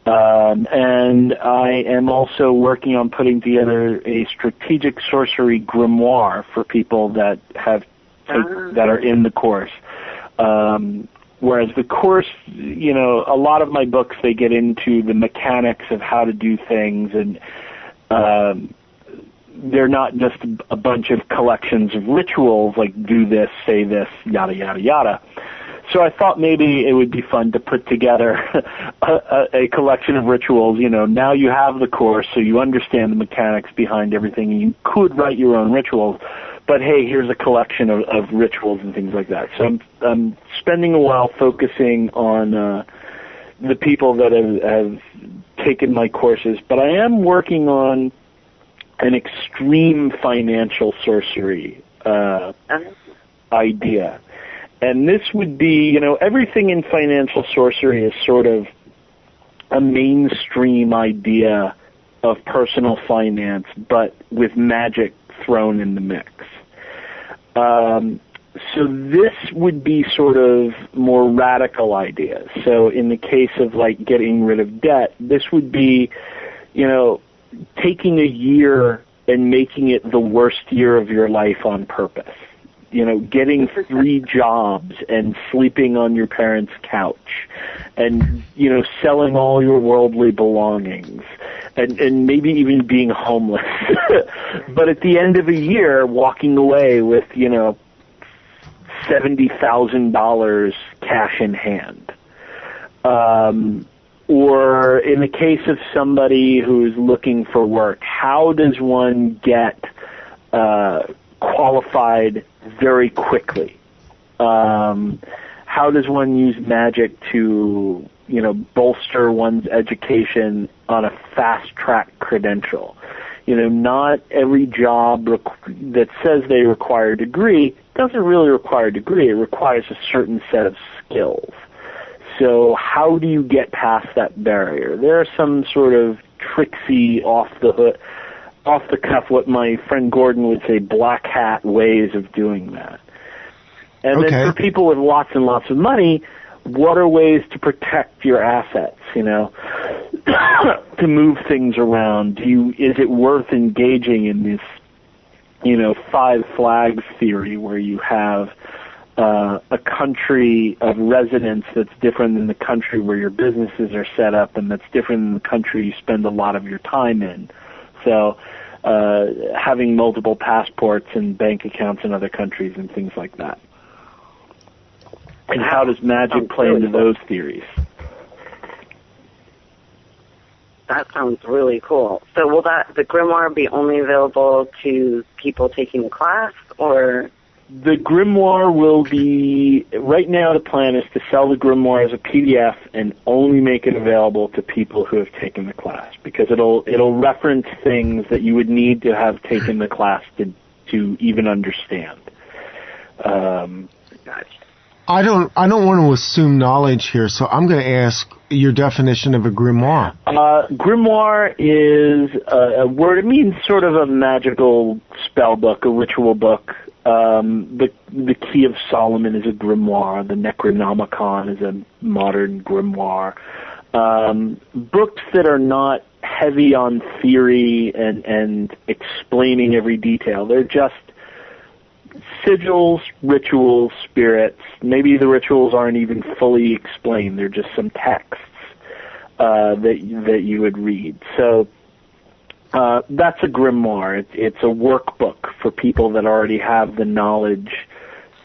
S3: And I am also working on putting together a strategic sorcery grimoire for people that that are in the course. Whereas the course, you know, a lot of my books, they get into the mechanics of how to do things, and they're not just a bunch of collections of rituals like do this, say this, yada, yada, yada. So I thought maybe it would be fun to put together a collection of rituals. You know, now you have the course, so you understand the mechanics behind everything, and you could write your own rituals. But hey, here's a collection of rituals and things like that. So I'm spending a while focusing on the people that have taken my courses. But I am working on an extreme financial sorcery idea. And this would be, you know, everything in financial sorcery is sort of a mainstream idea of personal finance, but with magic thrown in the mix. So this would be sort of more radical ideas. So in the case of like getting rid of debt, this would be, you know, taking a year and making it the worst year of your life on purpose. You know, getting 3 jobs and sleeping on your parents' couch and, you know, selling all your worldly belongings and maybe even being homeless. But at the end of a year, walking away with, you know, $70,000 cash in hand. Or in the case of somebody who's looking for work, how does one get qualified very quickly? How does one use magic to, bolster one's education on a fast-track credential? Not every job that says they require a degree doesn't really require a degree. It requires a certain set of skills. So how do you get past that barrier? There are some sort of tricksy, off the cuff, what my friend Gordon would say, black hat ways of doing that. And then for people with lots and lots of money, what are ways to protect your assets, to move things around? Is it worth engaging in this, 5 flags theory where you have a country of residence that's different than the country where your businesses are set up, and that's different than the country you spend a lot of your time in? So having multiple passports and bank accounts in other countries and things like that. And how does magic play into those theories?
S5: That sounds really cool. So will the grimoire be only available to people taking the class, or?
S3: The grimoire will be, right now the plan is to sell the grimoire as a PDF and only make it available to people who have taken the class, because it'll reference things that you would need to have taken the class to even understand.
S5: Gotcha.
S2: I don't want to assume knowledge here, so I'm going to ask your definition of a grimoire.
S3: Grimoire is a word. It means sort of a magical spell book, a ritual book. The Key of Solomon is a grimoire. The Necronomicon is a modern grimoire. Books that are not heavy on theory and explaining every detail. They're just sigils, rituals, spirits. Maybe the rituals aren't even fully explained. They're just some texts that you would read. So that's a grimoire. It's a workbook for people that already have the knowledge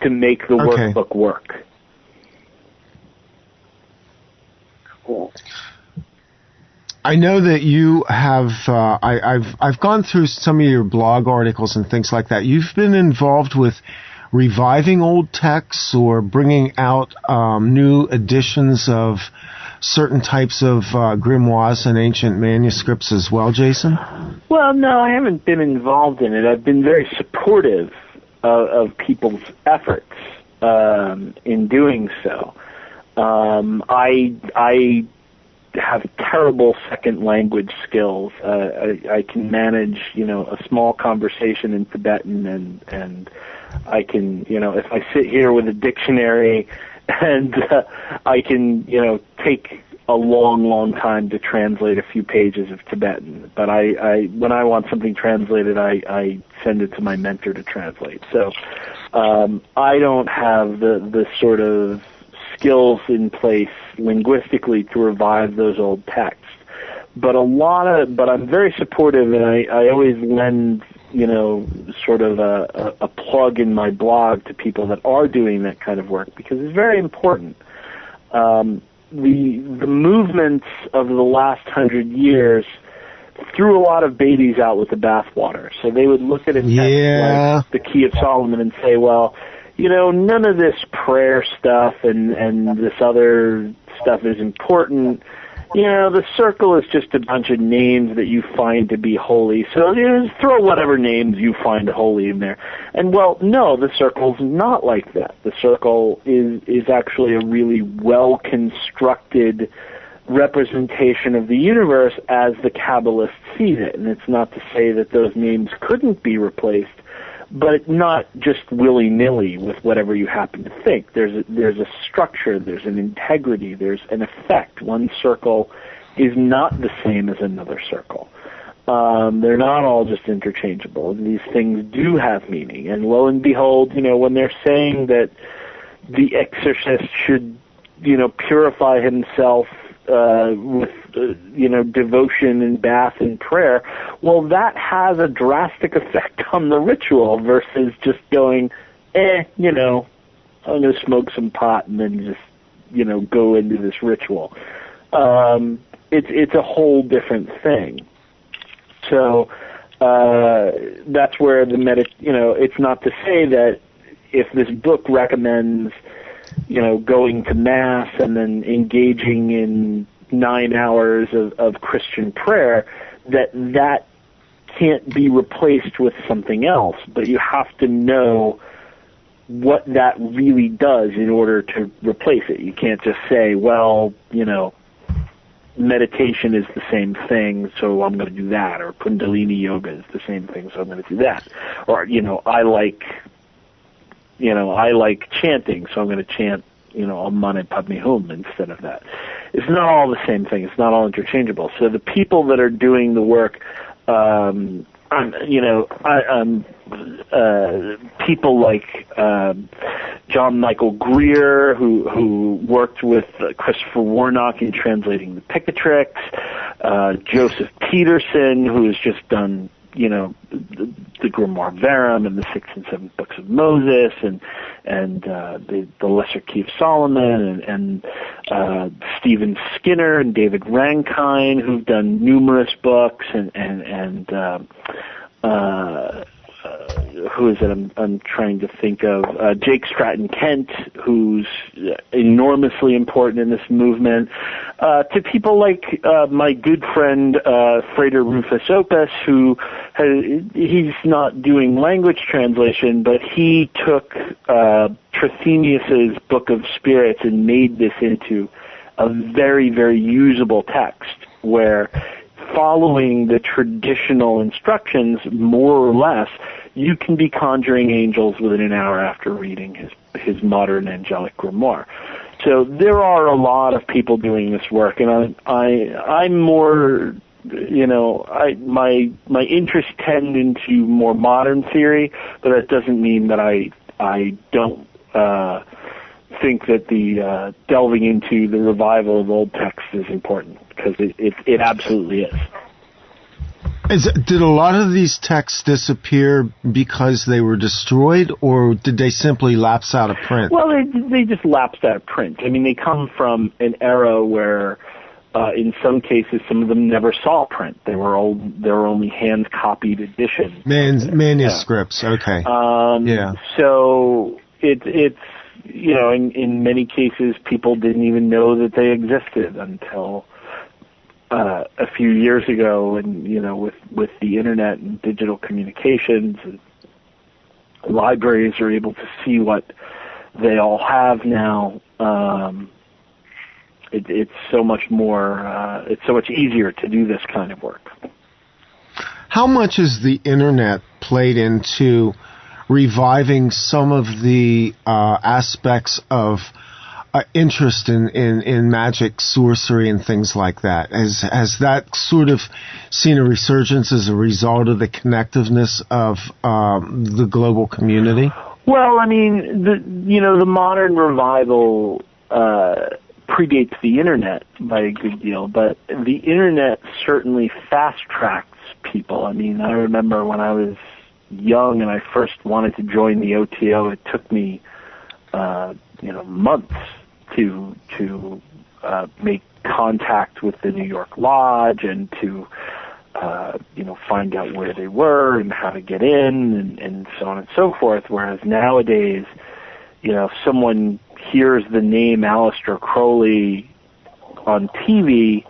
S3: to make the workbook work.
S5: Cool.
S2: I know that you have. I've gone through some of your blog articles and things like that. You've been involved with reviving old texts or bringing out new editions of certain types of grimoires and ancient manuscripts as well, Jason?
S3: Well, no, I haven't been involved in it. I've been very supportive of people's efforts in doing so. I have terrible second language skills. I can manage, a small conversation in Tibetan, and I can, if I sit here with a dictionary, and I can, take a long time to translate a few pages of Tibetan. But I when I want something translated, I send it to my mentor to translate. So I don't have the sort of skills in place linguistically to revive those old texts. But I'm very supportive, and I always lend, sort of a plug in my blog to people that are doing that kind of work, because it's very important. The movements of the last 100 years threw a lot of babies out with the bathwater. So they would look at a text like the Key of Solomon and say, well, none of this prayer stuff and this other stuff is important. The circle is just a bunch of names that you find to be holy. So just throw whatever names you find holy in there. And, well, no, the circle's not like that. The circle is actually a really well-constructed representation of the universe as the Kabbalist sees it. And it's not to say that those names couldn't be replaced, but not just willy-nilly with whatever you happen to think. There's a structure, there's an integrity, there's an effect. One circle is not the same as another circle. They're not all just interchangeable. These things do have meaning. And lo and behold, when they're saying that the exorcist should, purify himself with, devotion and bath and prayer, well, that has a drastic effect on the ritual versus just going, I'm going to smoke some pot and then just, go into this ritual. It's a whole different thing. So that's where it's not to say that if this book recommends, going to Mass and then engaging in 9 hours of Christian prayer, that can't be replaced with something else. But you have to know what that really does in order to replace it. You can't just say, well, meditation is the same thing, so I'm going to do that, or Kundalini yoga is the same thing, so I'm going to do that, or I like chanting, so I'm going to chant Om Mani Padme Hum instead of that. It's not all the same thing. It's not all interchangeable. So the people that are doing the work, people like John Michael Greer, who worked with Christopher Warnock in translating the Picatrix, Joseph Peterson, who has just done the Grimoire Verum and the 6th and 7th books of Moses, and the Lesser Key of Solomon, and Stephen Skinner and David Rankine, who've done numerous books, and who is it? I'm trying to think of Jake Stratton Kent, who's enormously important in this movement. To people like my good friend Frater Rufus Opus, who he's not doing language translation, but he took Trithemius's Book of Spirits and made this into a very, very usable text where, following the traditional instructions, more or less, you can be conjuring angels within an hour after reading his modern angelic grimoire. So there are a lot of people doing this work, and I'm more, my interests tend into more modern theory, but that doesn't mean that I don't think that the delving into the revival of old texts is important, because it absolutely is.
S2: Did a lot of these texts disappear because they were destroyed, or did they simply lapse out of print?
S3: Well, they just lapsed out of print. I mean, they come from an era where, in some cases, some of them never saw print. They were only hand-copied editions.
S2: Manuscripts, yeah. Okay. Yeah.
S3: So it's in many cases, people didn't even know that they existed until a few years ago, and with the internet and digital communications, and libraries are able to see what they all have now. It's so much more. It's so much easier to do this kind of work.
S2: How much has the internet played into reviving some of the aspects of interest in magic, sorcery, and things like that? Has that sort of seen a resurgence as a result of the connectiveness of the global community?
S3: Well, I mean, the modern revival predates the internet by a good deal, but the internet certainly fast-tracks people. I mean, I remember when I was young and I first wanted to join the OTO, it took me, months to make contact with the New York Lodge and to, find out where they were and how to get in and so on and so forth. Whereas nowadays, someone hears the name Aleister Crowley on TV,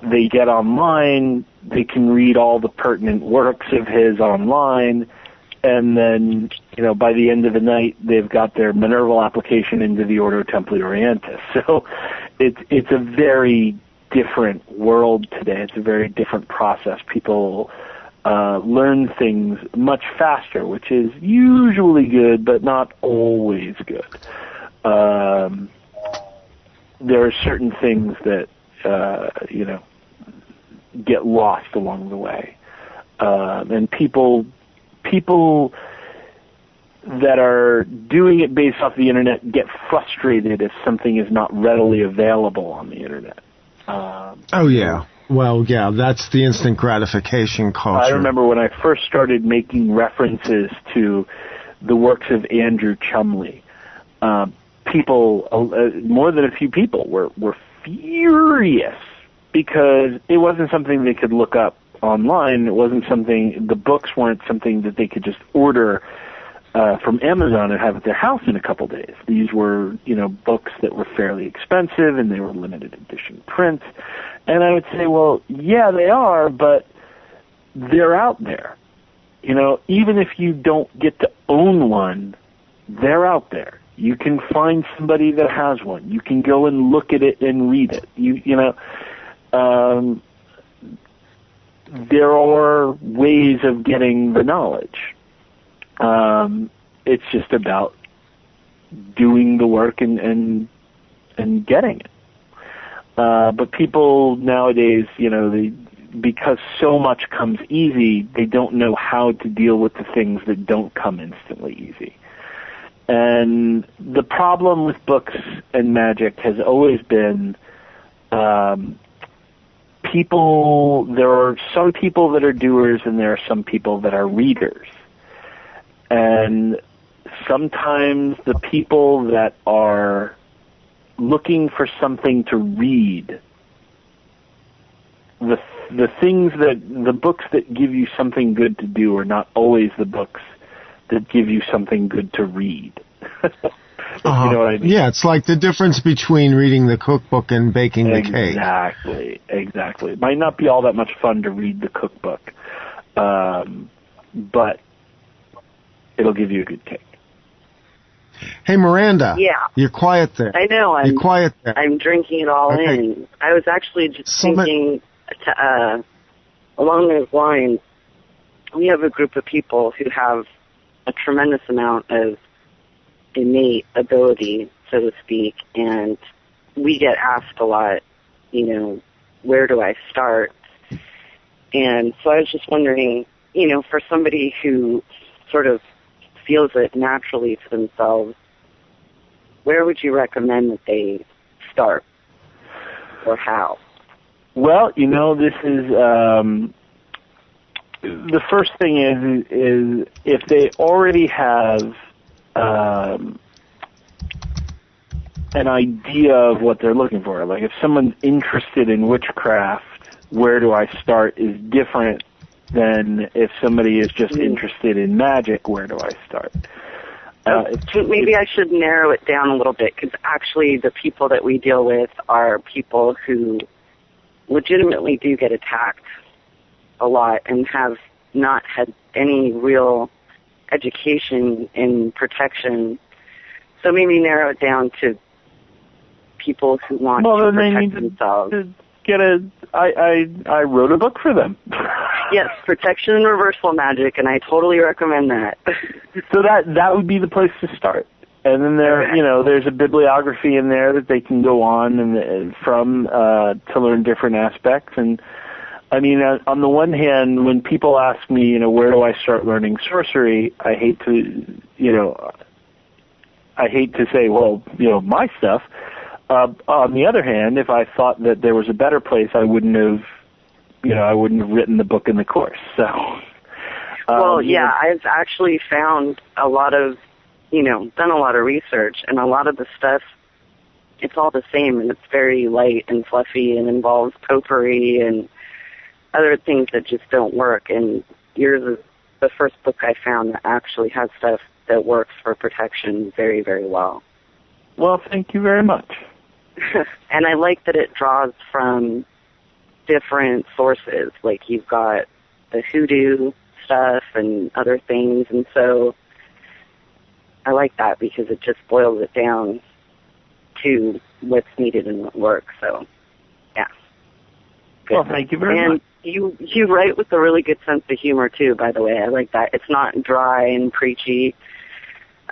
S3: they get online, they can read all the pertinent works of his online, and then, by the end of the night, they've got their Minerval application into the Ordo Templi Orientis. So it's a very different world today. It's a very different process. People learn things much faster, which is usually good, but not always good. There are certain things that, get lost along the way. And people that are doing it based off the internet get frustrated if something is not readily available on the internet.
S2: Well, yeah, that's the instant gratification culture.
S3: I remember when I first started making references to the works of Andrew Chumley, people, more than a few people, were furious because it wasn't something they could look up online. It wasn't something, the books weren't something that they could just order from Amazon and have at their house in a couple days. These were, books that were fairly expensive, and they were limited edition prints. And I would say, well, yeah, they are, but they're out there. Even if you don't get to own one, they're out there. You can find somebody that has one. You can go and look at it and read it. There are ways of getting the knowledge. It's just about doing the work and getting it. But people nowadays, because so much comes easy, they don't know how to deal with the things that don't come instantly easy. And the problem with books and magic has always been there are some people that are doers and there are some people that are readers. And sometimes the people that are looking for something to read, the books that give you something good to do are not always the books that give you something good to read. You know what I mean?
S2: Yeah, it's like the difference between reading the cookbook and baking the cake.
S3: Exactly. It might not be all that much fun to read the cookbook, but it'll give you a good cake.
S2: Hey, Miranda.
S5: Yeah.
S2: You're quiet there.
S5: I know.
S2: You're quiet there.
S5: I'm drinking it all in. I was actually just thinking along those lines, we have a group of people who have a tremendous amount of innate ability, so to speak, and we get asked a lot, where do I start? And so I was just wondering, for somebody who sort of feels it naturally to themselves, where would you recommend that they start, or how?
S3: Well, this is the first thing is if they already have an idea of what they're looking for. Like if someone's interested in witchcraft, where do I start is different than if somebody is just interested in magic, where do I start?
S5: Maybe I should narrow it down a little bit, because actually the people that we deal with are people who legitimately do get attacked a lot and have not had any real education in protection. So maybe narrow it down to people who want to protect themselves. I wrote a book for them. Yes, Protection and Reversal Magic, and I totally recommend that.
S3: So that would be the place to start. And then there's a bibliography in there that they can go on and from to learn different aspects. And I mean, on the one hand, when people ask me, where do I start learning sorcery, I hate to say, well, my stuff. On the other hand, if I thought that there was a better place, I wouldn't have written the book and the course. So,
S5: I've actually found a lot of, done a lot of research, and a lot of the stuff, it's all the same, and it's very light and fluffy and involves potpourri and other things that just don't work. And yours is the first book I found that actually has stuff that works for protection very, very well.
S3: Well, thank you very much.
S5: And I like that it draws from different sources. Like you've got the hoodoo stuff and other things, and so I like that because it just boils it down to what's needed and what works. So, yeah. Good.
S3: Well, thank you very much.
S5: And you write with a really good sense of humor too, by the way. I like that. It's not dry and preachy,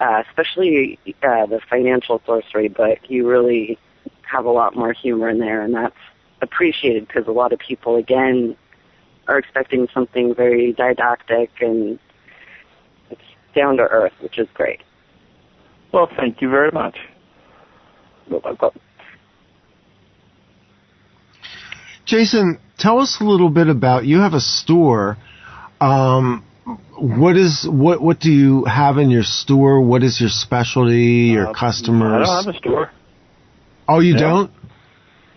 S5: especially the financial sorcery, but you really have a lot more humor in there, and that's appreciated because a lot of people, again, are expecting something very didactic, and it's down to earth, which is great.
S3: Well, thank you very much.
S2: Jason, tell us a little bit about, you have a store. what do you have in your store? What is your specialty? Your customers?
S3: I don't have a store.
S2: Oh, you don't?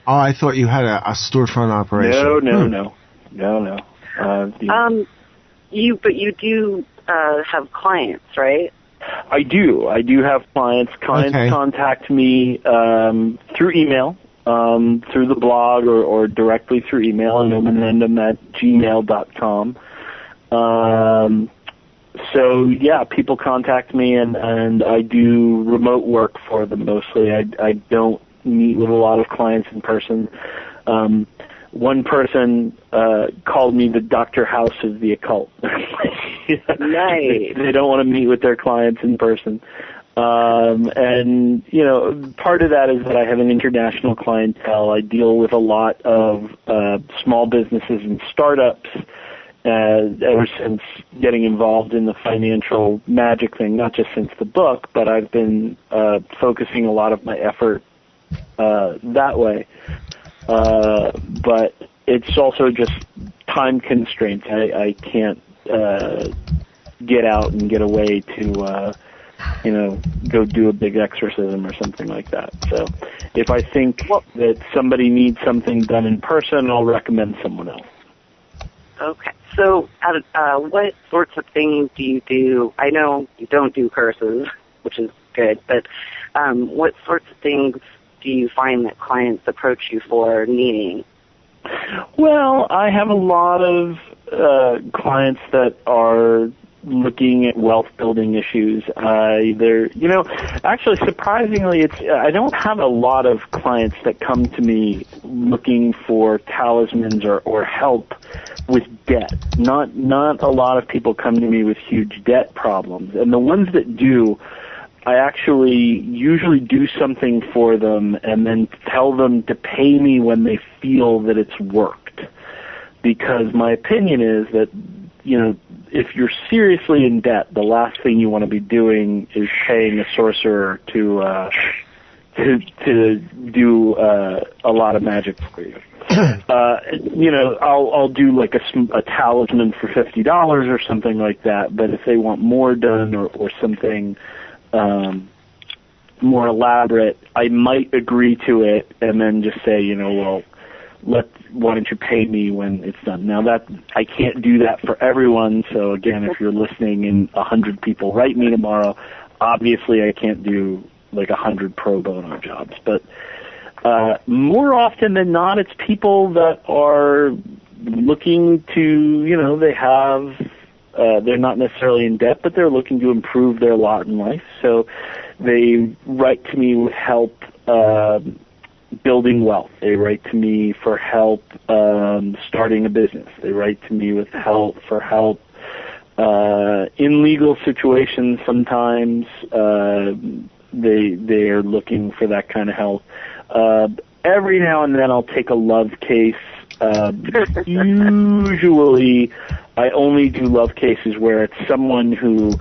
S2: Oh, I thought you had a storefront operation.
S3: No.
S5: But you do have clients, right?
S3: I do have clients. Clients contact me through email, through the blog, or directly through email, nomenendum@gmail.com. So yeah, people contact me, and I do remote work for them mostly. I don't meet with a lot of clients in person. One person called me the Dr. House of the occult.
S5: Nice.
S3: They don't want to meet with their clients in person. And, part of that is that I have an international clientele. I deal with a lot of small businesses and startups ever since getting involved in the financial magic thing, not just since the book, but I've been focusing a lot of my effort that way. But it's also just time constraints. I can't get out and get away to, go do a big exorcism or something like that. So if I think that somebody needs something done in person, I'll recommend someone else.
S5: Okay. So what sorts of things do you do? I know you don't do curses, which is good, but what sorts of things do you find that clients approach you for needing?
S3: Well, I have a lot of clients that are looking at wealth-building issues. Actually, surprisingly, I don't have a lot of clients that come to me looking for talismans or help with debt. Not a lot of people come to me with huge debt problems, and the ones that do, I actually usually do something for them and then tell them to pay me when they feel that it's worked. Because my opinion is that, if you're seriously in debt, the last thing you want to be doing is paying a sorcerer to do a lot of magic for you. I'll do like a talisman for $50 or something like that. But if they want more done or something more elaborate, I might agree to it and then just say, why don't you pay me when it's done? Now that I can't do that for everyone, so again, if you're listening and 100 people write me tomorrow, obviously I can't do like 100 pro bono jobs. But more often than not, it's people that are looking to, they're not necessarily in debt, but they're looking to improve their lot in life. So they write to me with help building wealth. They write to me for help starting a business. They write to me with help in legal situations. Sometimes they are looking for that kind of help. Every now and then I'll take a love case. Usually I only do love cases where it's someone who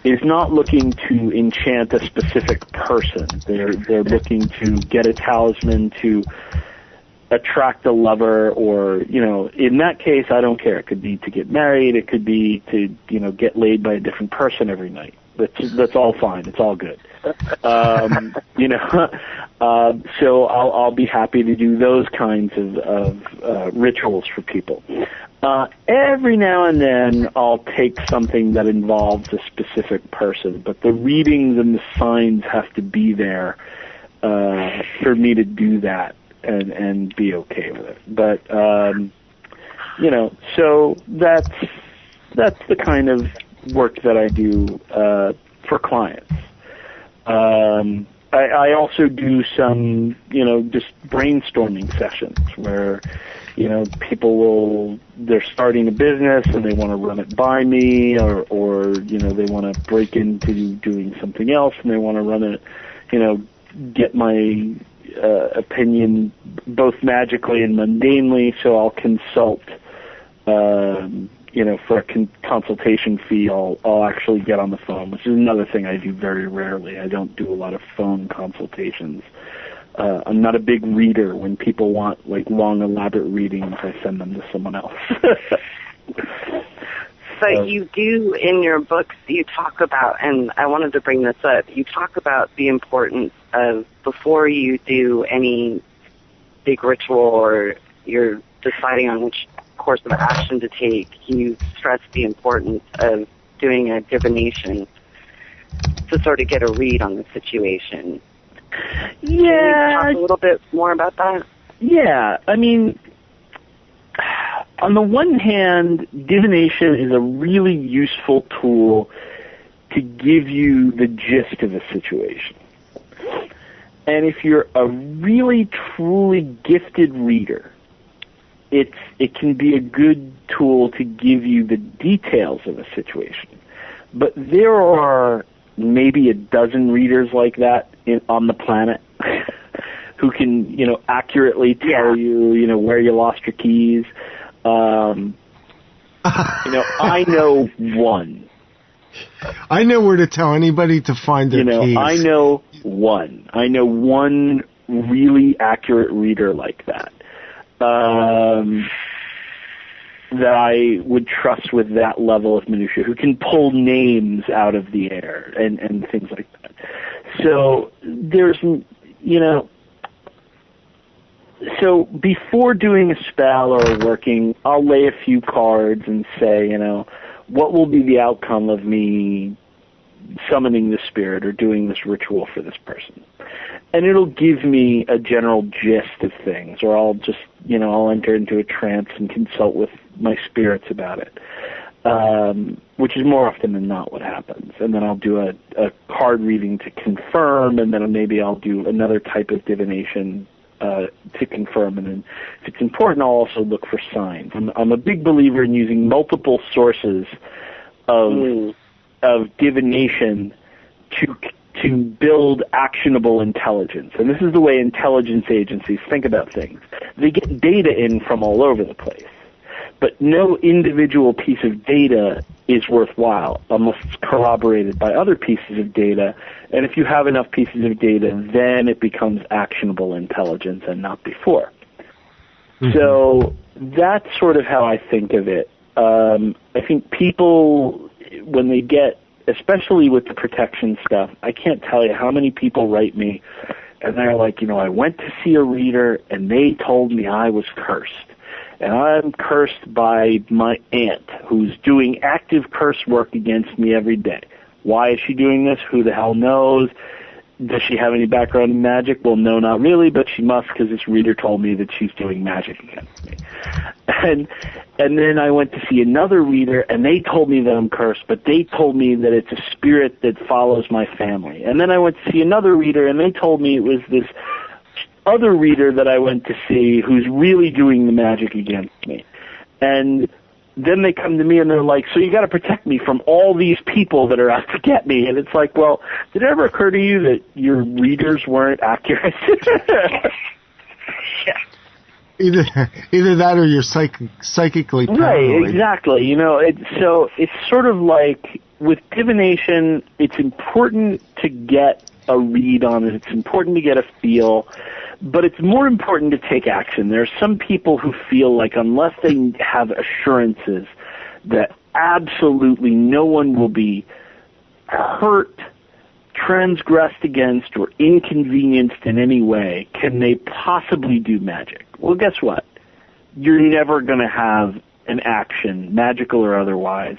S3: is not looking to enchant a specific person. They're looking to get a talisman to attract a lover, or, in that case, I don't care. It could be to get married. It could be to, get laid by a different person every night. That's all fine. It's all good. So I'll be happy to do those kinds of rituals for people. Every now and then I'll take something that involves a specific person, but the readings and the signs have to be there for me to do that and be okay with it. But so that's the kind of work that I do for clients. I also do some, just brainstorming sessions where, they're starting a business and they want to run it by me, or they want to break into doing something else and they want to run it, get my opinion both magically and mundanely. So I'll consult, for a consultation fee. I'll actually get on the phone, which is another thing I do very rarely. I don't do a lot of phone consultations. I'm not a big reader. When people want like long, elaborate readings, I send them to someone else.
S5: But you do, in your books, you talk about, and I wanted to bring this up, you talk about the importance of, before you do any big ritual or you're deciding on which course of action to take, you stress the importance of doing a divination to sort of get a read on the situation.
S3: Yeah.
S5: Can you talk a little bit more about that?
S3: Yeah, I mean, on the one hand, divination is a really useful tool to give you the gist of a situation. And if you're a really, truly gifted reader, it can be a good tool to give you the details of a situation. But there are maybe a dozen readers like that on the planet who can, accurately tell you, where you lost your keys. I know one.
S2: I know where to tell anybody to find their keys.
S3: I know one. I know one really accurate reader like that. That I would trust with that level of minutia, who can pull names out of the air and things like that. So there's, so before doing a spell or working, I'll lay a few cards and say, what will be the outcome of me summoning the spirit or doing this ritual for this person? And it'll give me a general gist of things, or I'll just, I'll enter into a trance and consult with my spirits about it, which is more often than not what happens. And then I'll do a card reading to confirm, and then maybe I'll do another type of divination to confirm. And then if it's important, I'll also look for signs. I'm a big believer in using multiple sources of divination to build actionable intelligence. And this is the way intelligence agencies think about things. They get data in from all over the place, but no individual piece of data is worthwhile unless it's corroborated by other pieces of data. And if you have enough pieces of data, then it becomes actionable intelligence and not before. Mm-hmm. So that's sort of how I think of it. I think people, when they get, especially with the protection stuff, I can't tell you how many people write me and they're like, I went to see a reader and they told me I was cursed. And I'm cursed by my aunt who's doing active curse work against me every day. Why is she doing this? Who the hell knows? Does she have any background in magic? Well, no, not really, but she must, because this reader told me that she's doing magic against me. And then I went to see another reader, and they told me that I'm cursed, but they told me that it's a spirit that follows my family. And then I went to see another reader, and they told me it was this other reader that I went to see who's really doing the magic against me. And then they come to me and they're like, so you got to protect me from all these people that are out to get me. And it's like, well, did it ever occur to you that your readers weren't accurate?
S5: Yeah.
S2: Either that or you're psychically paranoid.
S3: Right, exactly. So it's sort of like with divination, it's important to get a read on it. It's important to get a feel. But it's more important to take action. There are some people who feel like unless they have assurances that absolutely no one will be hurt, transgressed against, or inconvenienced in any way, can they possibly do magic? Well, guess what? You're never going to have an action, magical or otherwise,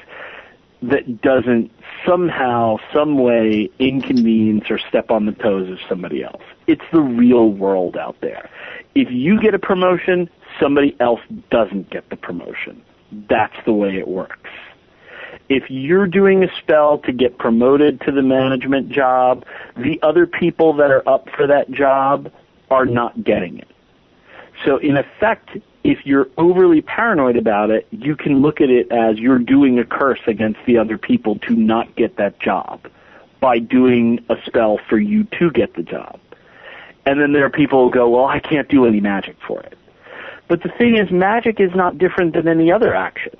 S3: that doesn't somehow, some way, inconvenience or step on the toes of somebody else. It's the real world out there. If you get a promotion, somebody else doesn't get the promotion. That's the way it works. If you're doing a spell to get promoted to the management job, the other people that are up for that job are not getting it. So in effect, if you're overly paranoid about it, you can look at it as you're doing a curse against the other people to not get that job by doing a spell for you to get the job. And then there are people who go, well, I can't do any magic for it. But the thing is, magic is not different than any other action.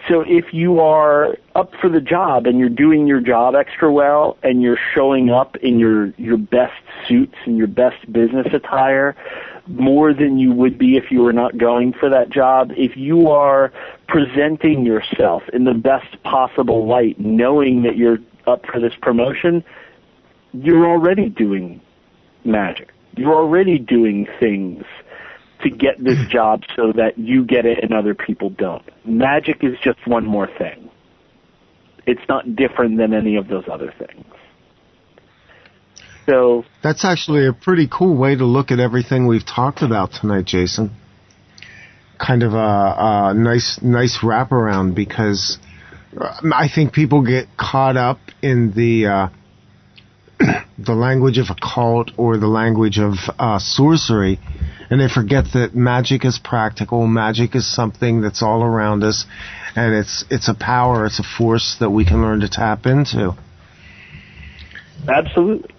S3: So if you are up for the job and you're doing your job extra well and you're showing up in your best suits and your best business attire more than you would be if you were not going for that job, if you are presenting yourself in the best possible light, knowing that you're up for this promotion, you're already doing magic. You're already doing things to get this job so that you get it and other people don't. Magic is just one more thing. It's not different than any of those other things. So
S2: that's actually a pretty cool way to look at everything we've talked about tonight, Jason. Kind of a nice wraparound, because I think people get caught up in the language of occult or the language of sorcery, and they forget that magic is practical. Magic is something that's all around us, and it's a power, it's a force that we can learn to tap into.
S3: Absolutely.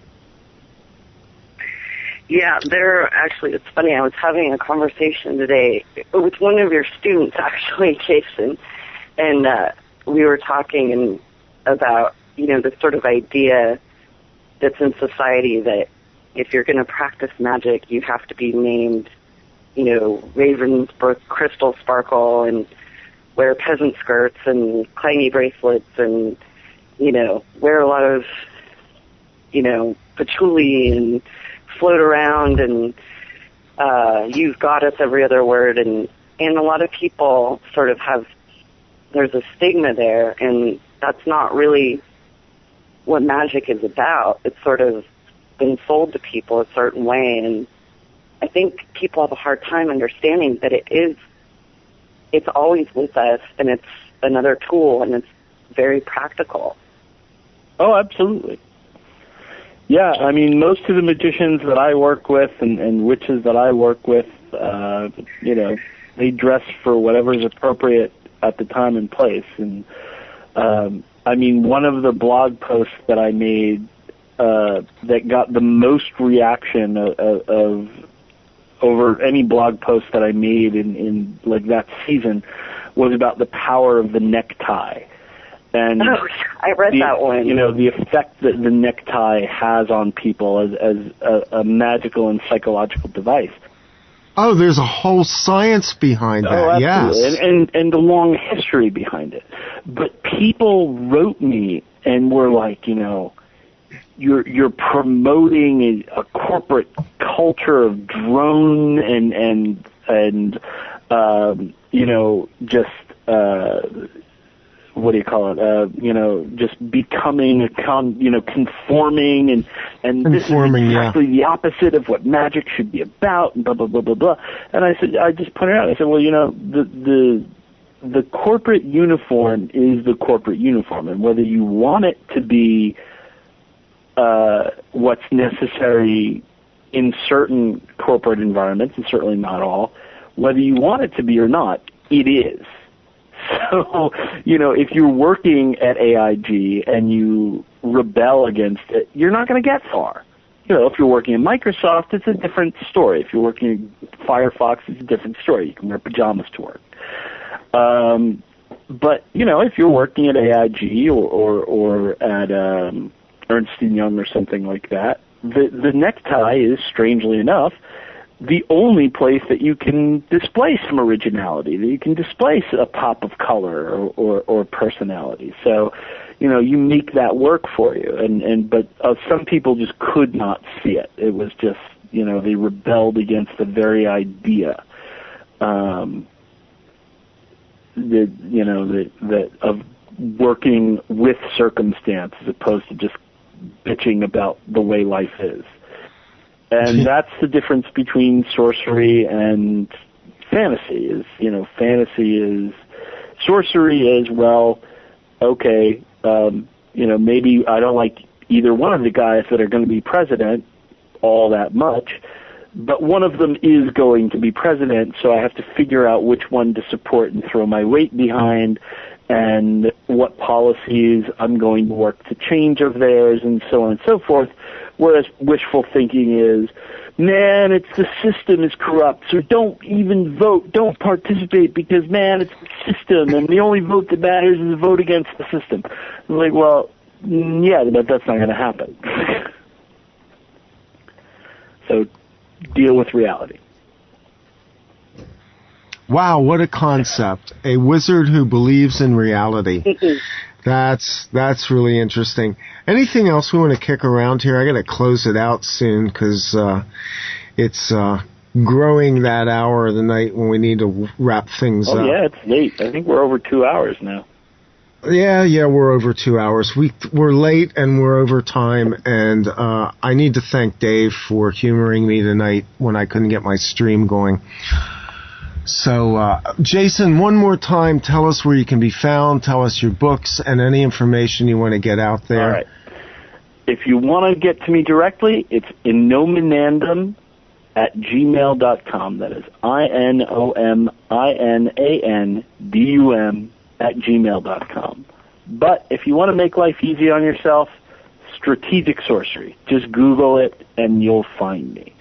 S5: Yeah, it's funny, I was having a conversation today with one of your students, actually, Jason, and we were talking about, the sort of idea that's in society that if you're going to practice magic, you have to be named, Ravensbrook Crystal Sparkle, and wear peasant skirts and clangy bracelets, and, wear a lot of, patchouli and float around and use goddess every other word, and a lot of people sort of there's a stigma there, and that's not really what magic is about. It's sort of been sold to people a certain way, and I think people have a hard time understanding that it's always with us, and it's another tool, and it's very practical.
S3: Oh, absolutely. Yeah, I mean, most of the magicians that I work with and witches that I work with, they dress for whatever is appropriate at the time and place. And, I mean, one of the blog posts that I made that got the most reaction of over any blog post that I made in like that season was about the power of the necktie. And
S5: I read that one.
S3: The effect that the necktie has on people as a magical and psychological device.
S2: Oh, there's a whole science behind that.
S3: Oh, absolutely.
S2: Yes.
S3: And a long history behind it. But people wrote me and were like, you're promoting a corporate culture of drone and just what do you call it? Just becoming conforming, and this is exactly the opposite of what magic should be about, and blah blah blah blah blah. And I just pointed out, I said, well, the corporate uniform is the corporate uniform, and whether you want it to be what's necessary in certain corporate environments, and certainly not all, whether you want it to be or not, it is. So, if you're working at AIG and you rebel against it, you're not going to get far. If you're working at Microsoft, it's a different story. If you're working at Firefox, it's a different story. You can wear pajamas to work. But, if you're working at AIG or at Ernst & Young or something like that, the necktie is, strangely enough, the only place that you can display some originality, that you can display a pop of color or personality. So, you make that work for you. But some people just could not see it. It was just, they rebelled against the very idea that of working with circumstance as opposed to just bitching about the way life is. And that's the difference between sorcery and fantasy. Sorcery is, well, okay, maybe I don't like either one of the guys that are going to be president all that much, but one of them is going to be president, so I have to figure out which one to support and throw my weight behind, and what policies I'm going to work to change of theirs, and so on and so forth. Whereas wishful thinking is, man, it's the system is corrupt, so don't even vote, don't participate, because, man, it's the system, and the only vote that matters is a vote against the system. I'm like, well, yeah, but that's not going to happen. So deal with reality.
S2: Wow, what a concept. A wizard who believes in reality. That's really interesting. Anything else we want to kick around here? I got to close it out soon because it's growing that hour of the night when we need to wrap things up.
S3: Oh, yeah, it's late. I think we're over 2 hours now.
S2: Yeah, we're over 2 hours. We're late and we're over time, and I need to thank Dave for humoring me tonight when I couldn't get my stream going. So, Jason, one more time, tell us where you can be found, tell us your books, and any information you want to get out there.
S3: All right. If you want to get to me directly, it's inominandum@gmail.com. That is INOMINANDUM@gmail.com. But if you want to make life easy on yourself, Strategic Sorcery. Just Google it and you'll find me.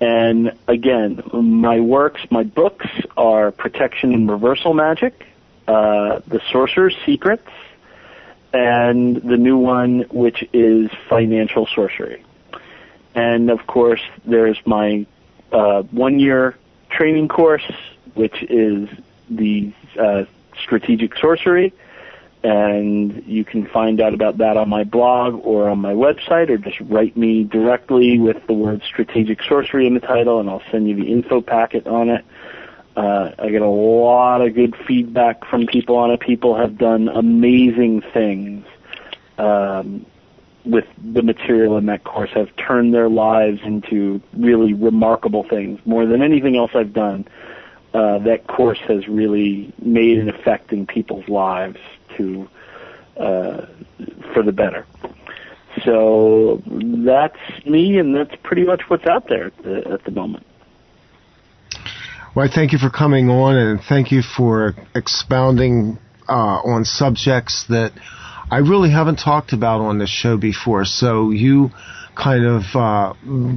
S3: And again, my books are Protection and Reversal Magic, The Sorcerer's Secrets, and the new one, which is Financial Sorcery. And of course, there's my 1-year training course, which is the Strategic Sorcery, and you can find out about that on my blog or on my website, or just write me directly with the word Strategic Sorcery in the title, and I'll send you the info packet on it. I get a lot of good feedback from people on it. People have done amazing things with the material in that course, have turned their lives into really remarkable things. More than anything else I've done, that course has really made an effect in people's lives for the better. So that's me, and that's pretty much what's out there at the moment.
S2: Well, I thank you for coming on, and thank you for expounding on subjects that I really haven't talked about on this show before. So you kind of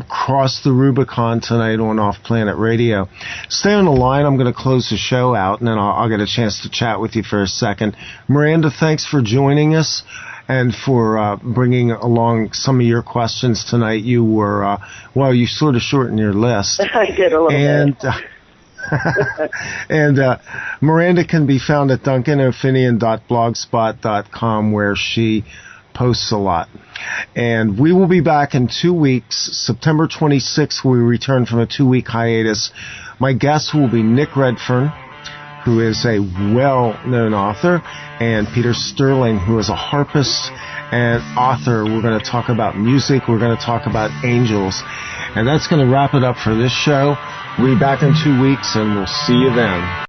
S2: crossed the Rubicon tonight on Offplanet Radio. Stay on the line. I'm going to close the show out, and then I'll get a chance to chat with you for a second. Miranda, thanks for joining us and for bringing along some of your questions tonight. You were, you sort of shortened your list.
S5: I did a little bit.
S2: And Miranda can be found at DuncanOfinian.blogspot.com, where she posts a lot. And we will be back in 2 weeks. September 26th, we return from a 2-week hiatus. My guest will be Nick Redfern, who is a well-known author, and Peter Sterling, who is a harpist and author. We're going to talk about music. We're going to talk about angels. And that's going to wrap it up for this show. We'll be back in 2 weeks, and we'll see you then.